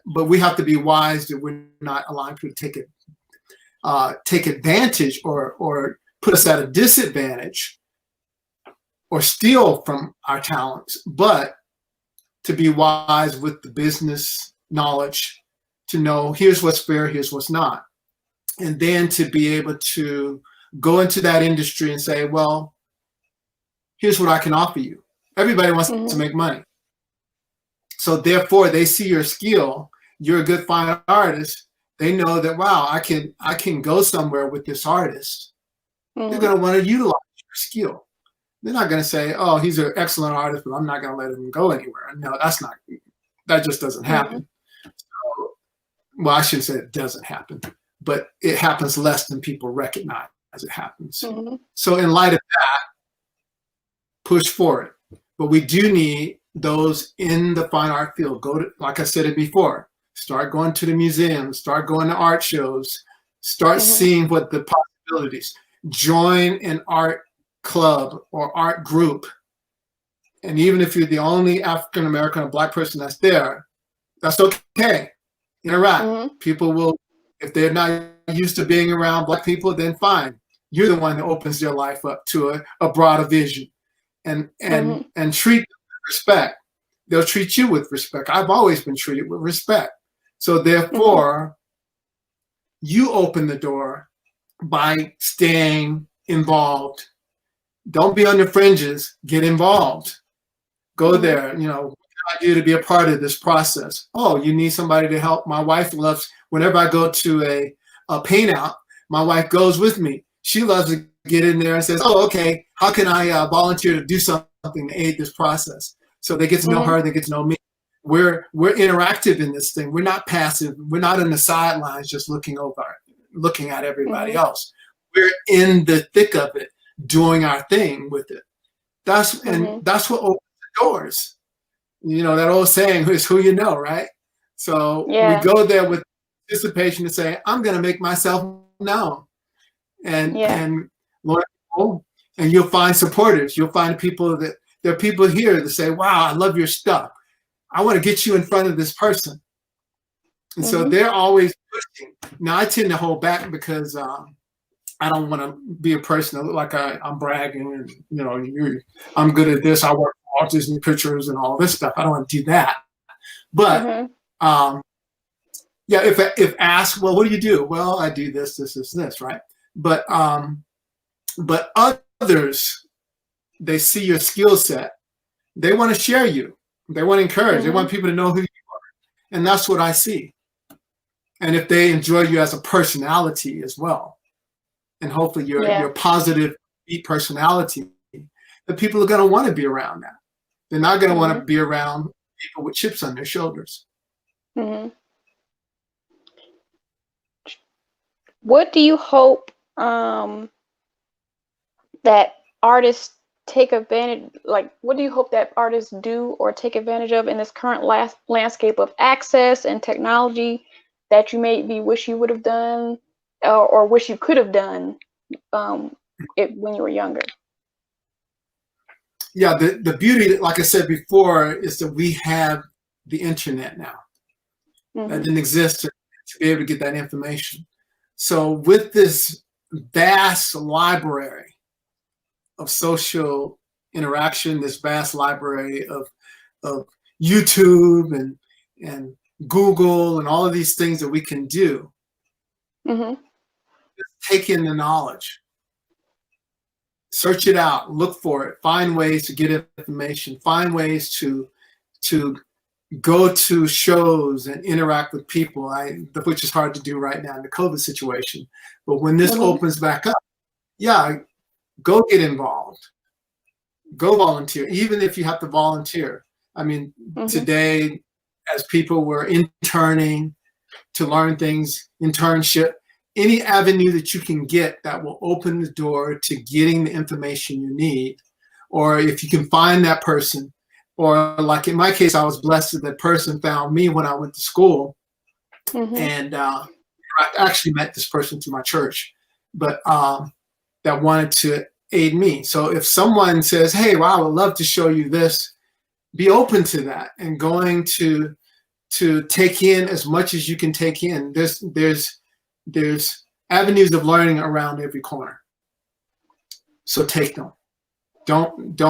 But we have to be wise that we're not allowing people to take advantage or put us at a disadvantage or steal from our talents, but to be wise with the business knowledge, to know here's what's fair, here's what's not. And then to be able to go into that industry and say, well, here's what I can offer you. Everybody wants to make money. So therefore they see your skill, you're a good fine artist. They know that, wow, I can go somewhere with this artist. They're going to want to utilize your skill. They're not going to say, oh, he's an excellent artist, but I'm not going to let him go anywhere. No, that just doesn't happen. So, well, I shouldn't say it doesn't happen, but it happens less than people recognize it happens. So in light of that, push for it. But we do need those in the fine art field. Go to, like I said it before, start going to the museums, start going to art shows, start seeing what the possibilities. Join an art club or art group. And even if you're the only African American or Black person that's there, that's okay. Interact. Mm-hmm. People will, if they're not used to being around Black people, then fine. You're the one that opens their life up to a broader vision, and Mm-hmm. treat them with respect. They'll treat you with respect. I've always been treated with respect. So Mm-hmm. therefore, you open the door by staying involved. Don't be on the fringes. Get involved. Go Mm-hmm. there. You know, what can I do to be a part of this process? Oh, you need somebody to help. My wife loves, whenever I go to a paint out, my wife goes with me. She loves to get in there and says, oh, okay, how can I volunteer to do something to aid this process? So they get to know Mm-hmm. her, they get to know me. We're interactive in this thing. We're not passive. We're not on the sidelines just looking at everybody Mm-hmm. else. We're in the thick of it, doing our thing with it. That's Mm-hmm. what opens the doors. You know, that old saying is who you know, right? So we Yeah. go there with anticipation to say, I'm going to make myself known. Yeah. And Lord, and you'll find supporters. You'll find people that there are people here that say, wow, I love your stuff. I want to get you in front of this person. And so Mm-hmm. they're always pushing. Now I tend to hold back because I don't want to be a person that look like I'm bragging and, you know, I'm good at this. I work for Walt Disney Pictures and all this stuff. I don't want to do that. But Mm-hmm. um, yeah, if asked, well, what do you do? Well, I do this, this, this, this, right? But others, they see your skill set. They want to share you. They want to encourage. They Mm-hmm. want people to know who you are. And that's what I see. And if they enjoy you as a personality as well, and hopefully Yeah. your positive personality, the people are going to want to be around that. They're not going to want Mm-hmm. to be around people with chips on their shoulders. Mm-hmm. What do you hope that artists take advantage, like what do you hope that artists do or take advantage of in this current landscape of access and technology that you maybe wish you would have done or wish you could have done when you were younger? Yeah, the beauty, like I said before, is that we have the internet now. Mm-hmm. That didn't exist to be able to get that information. So with this vast library of social interaction, this vast library of YouTube and Google and all of these things that we can do, Mm-hmm. take in the knowledge, search it out, look for it, find ways to get information, find ways to go to shows and interact with people, which is hard to do right now in the COVID situation. But when this Mm-hmm. opens back up, yeah, go get involved. Go volunteer, even if you have to volunteer. I mean, Mm-hmm. today, as people were interning to learn things, internship, any avenue that you can get that will open the door to getting the information you need, or if you can find that person, or like in my case, I was blessed that that person found me when I went to school, Mm-hmm. and I actually met this person through my church, but that wanted to aid me. So if someone says, hey, well, I would love to show you this, be open to that and going to take in as much as you can take in. There's avenues of learning around every corner. So take them. Don't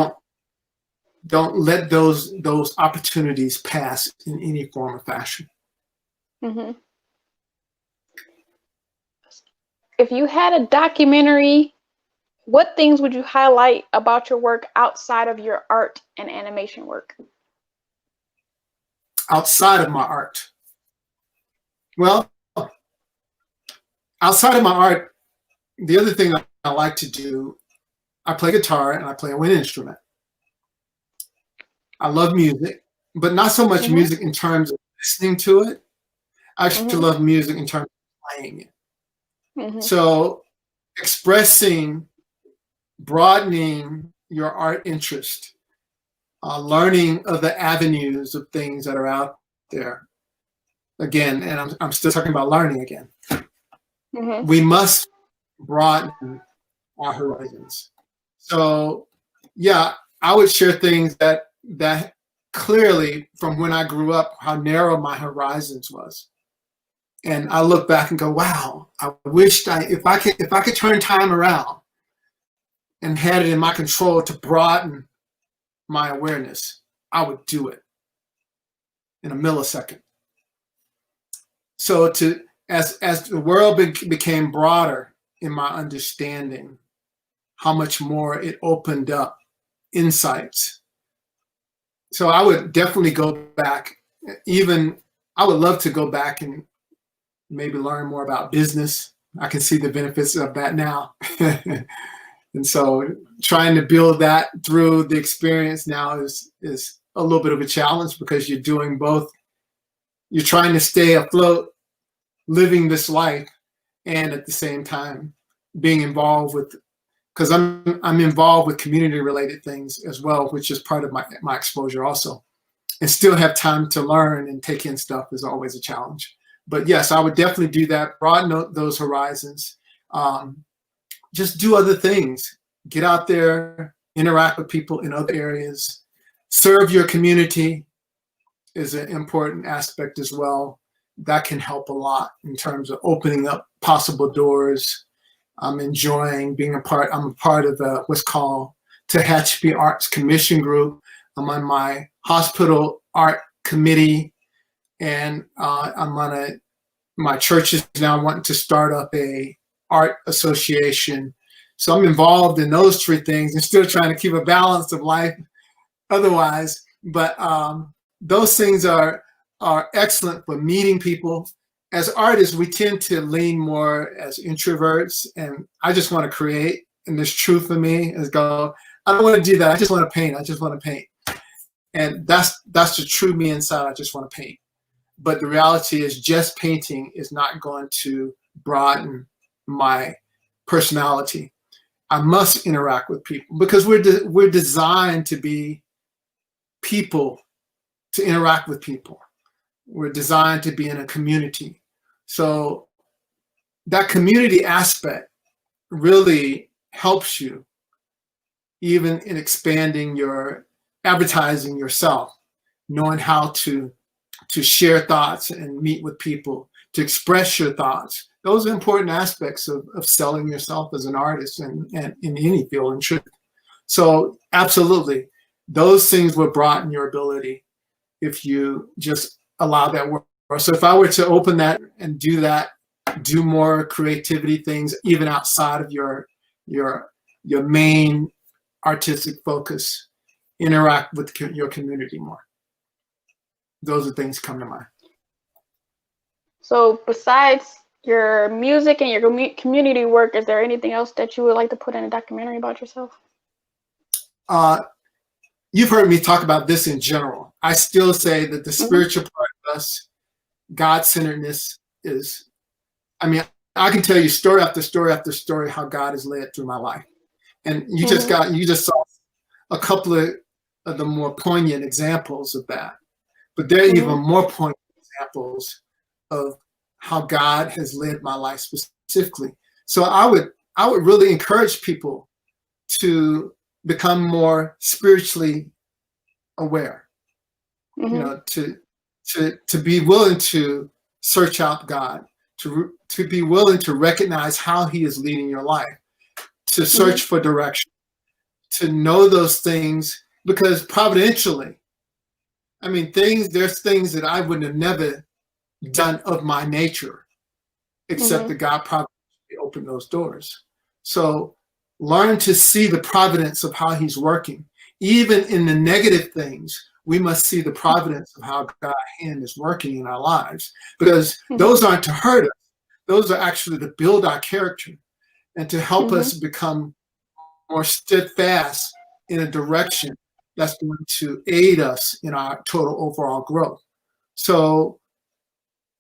let those opportunities pass in any form or fashion. Mm-hmm. If you had a documentary, what things would you highlight about your work outside of your art and animation work? Outside of my art. Well, outside of my art, the other thing I like to do, I play guitar and I play a wind instrument. I love music, but not so much Mm-hmm. music in terms of listening to it. I actually Mm-hmm. love music in terms of playing it. Mm-hmm. So expressing, broadening your art interest, learning of the avenues of things that are out there. Again, and I'm still talking about learning again. Mm-hmm. We must broaden our horizons. So yeah, I would share things that clearly from when I grew up, how narrow my horizons was. And I look back and go, wow, I wished if I could turn time around and had it in my control to broaden my awareness, I would do it in a millisecond. So as the world became broader in my understanding, how much more it opened up insights. So I would definitely go back. I would love to go back and maybe learn more about business. I can see the benefits of that now. And so trying to build that through the experience now is a little bit of a challenge, because you're doing both. You're trying to stay afloat, living this life, and at the same time being involved with, because I'm involved with community related things as well, which is part of my exposure also. And still have time to learn and take in stuff is always a challenge. But yes, I would definitely do that, broaden those horizons. Just do other things. Get out there, interact with people in other areas. Serve your community is an important aspect as well. That can help a lot in terms of opening up possible doors. I'm enjoying being I'm a part of what's called Tehachapi Arts Commission Group. I'm on my hospital art committee, and my church is now wanting to start up a art association. So I'm involved in those three things and still trying to keep a balance of life otherwise. But those things are excellent for meeting people. As artists, we tend to lean more as introverts, and I just want to create. And there's truth for me is go, I don't want to do that. I just want to paint. I just want to paint. And that's the true me inside. I just want to paint. But the reality is just painting is not going to broaden my personality. I must interact with people, because we're designed to be people, to interact with people. We're designed to be in a community. So that community aspect really helps you even in expanding your advertising yourself, knowing how to share thoughts and meet with people, to express your thoughts. Those are important aspects of selling yourself as an artist and in any field and truth. So absolutely, those things will broaden your ability if you just allow that work. So if I were to open that and do more creativity things, even outside of your main artistic focus, interact with your community more. Those are things come to mind. So besides your music and your community work, is there anything else that you would like to put in a documentary about yourself? You've heard me talk about this in general. I still say that the spiritual part of us, God-centeredness is, I mean, I can tell you story after story after story how God has led through my life. And you just saw a couple of the more poignant examples of that. But there are even more poignant examples of how God has led my life specifically. So I would really encourage people to become more spiritually aware, you know, to be willing to search out God, to be willing to recognize how He is leading your life, to search for direction, to know those things, because providentially, I mean, there's things that I would have never done of my nature, except that God providentially opened those doors. So learn to see the providence of how He's working. Even in the negative things, we must see the providence of how God's hand is working in our lives, because those aren't to hurt us. Those are actually to build our character and to help us become more steadfast in a direction that's going to aid us in our total overall growth. So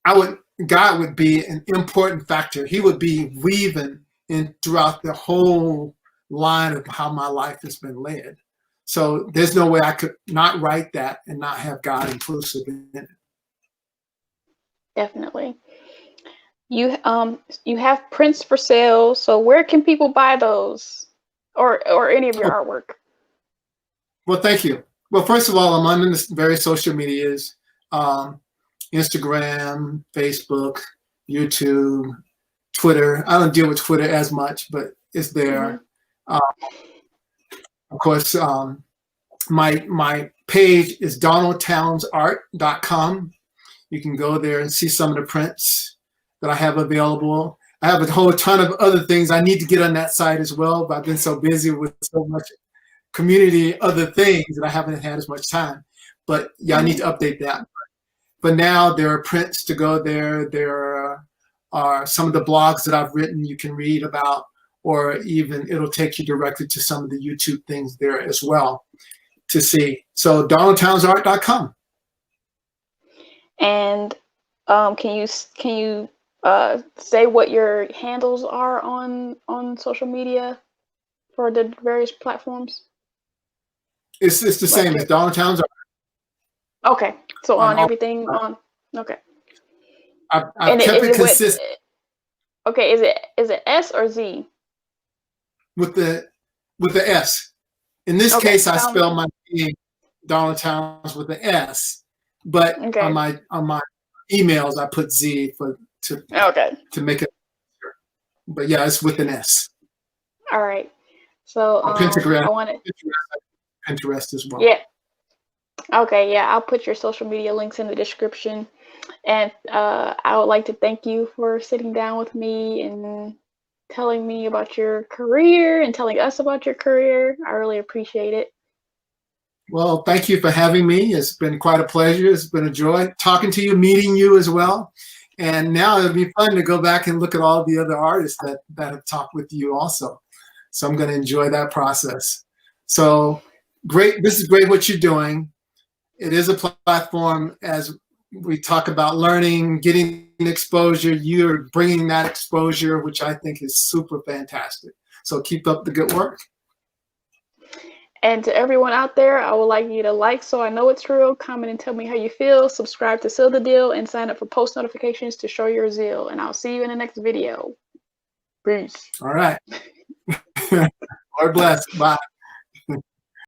God would be an important factor. He would be weaving in throughout the whole line of how my life has been led. So there's no way I could not write that and not have God inclusive in it. Definitely. You have prints for sale. So where can people buy those, or any of your artwork? Well, thank you. Well, first of all, I'm on the various social medias, Instagram, Facebook, YouTube, Twitter. I don't deal with Twitter as much, but it's there. Of course, my page is donaldtownsart.com. You can go there and see some of the prints that I have available. I have a whole ton of other things I need to get on that site as well, but I've been so busy with so much community, other things, that I haven't had as much time. But yeah, I need to update that. But now there are prints to go there. There are some of the blogs that I've written you can read about, or even it'll take you directly to some of the YouTube things there as well to see. So donaldtownsart.com. And can you say what your handles are on social media for the various platforms? It's the same as Donald Towns Art. Okay, so on everything on. Okay. I've kept it consistent. Okay, is it S or Z? With the S. In this case, I spell my name Donald Towns with the S, but on my emails I put Z to make it. But yeah, it's with an S. All right. So Pentagram, I want Pinterest as well. Yeah. Okay. Yeah, I'll put your social media links in the description, and I would like to thank you for sitting down with me and telling me about your career and telling us about your career. I really appreciate it. Well, thank you for having me. It's been quite a pleasure. It's been a joy talking to you, meeting you as well. And now it'll be fun to go back and look at all the other artists that have talked with you also. So I'm going to enjoy that process. So great. This is great what you're doing. It is a platform, as we talk about learning, getting exposure. You're bringing that exposure, which I think is super fantastic. So keep up the good work. And to everyone out there, I would like you to like So I Know It's Real, comment and tell me how you feel, subscribe to Seal the Deal, and sign up for post notifications to show your zeal. And I'll see you in the next video. Peace. All right. Lord bless. Bye.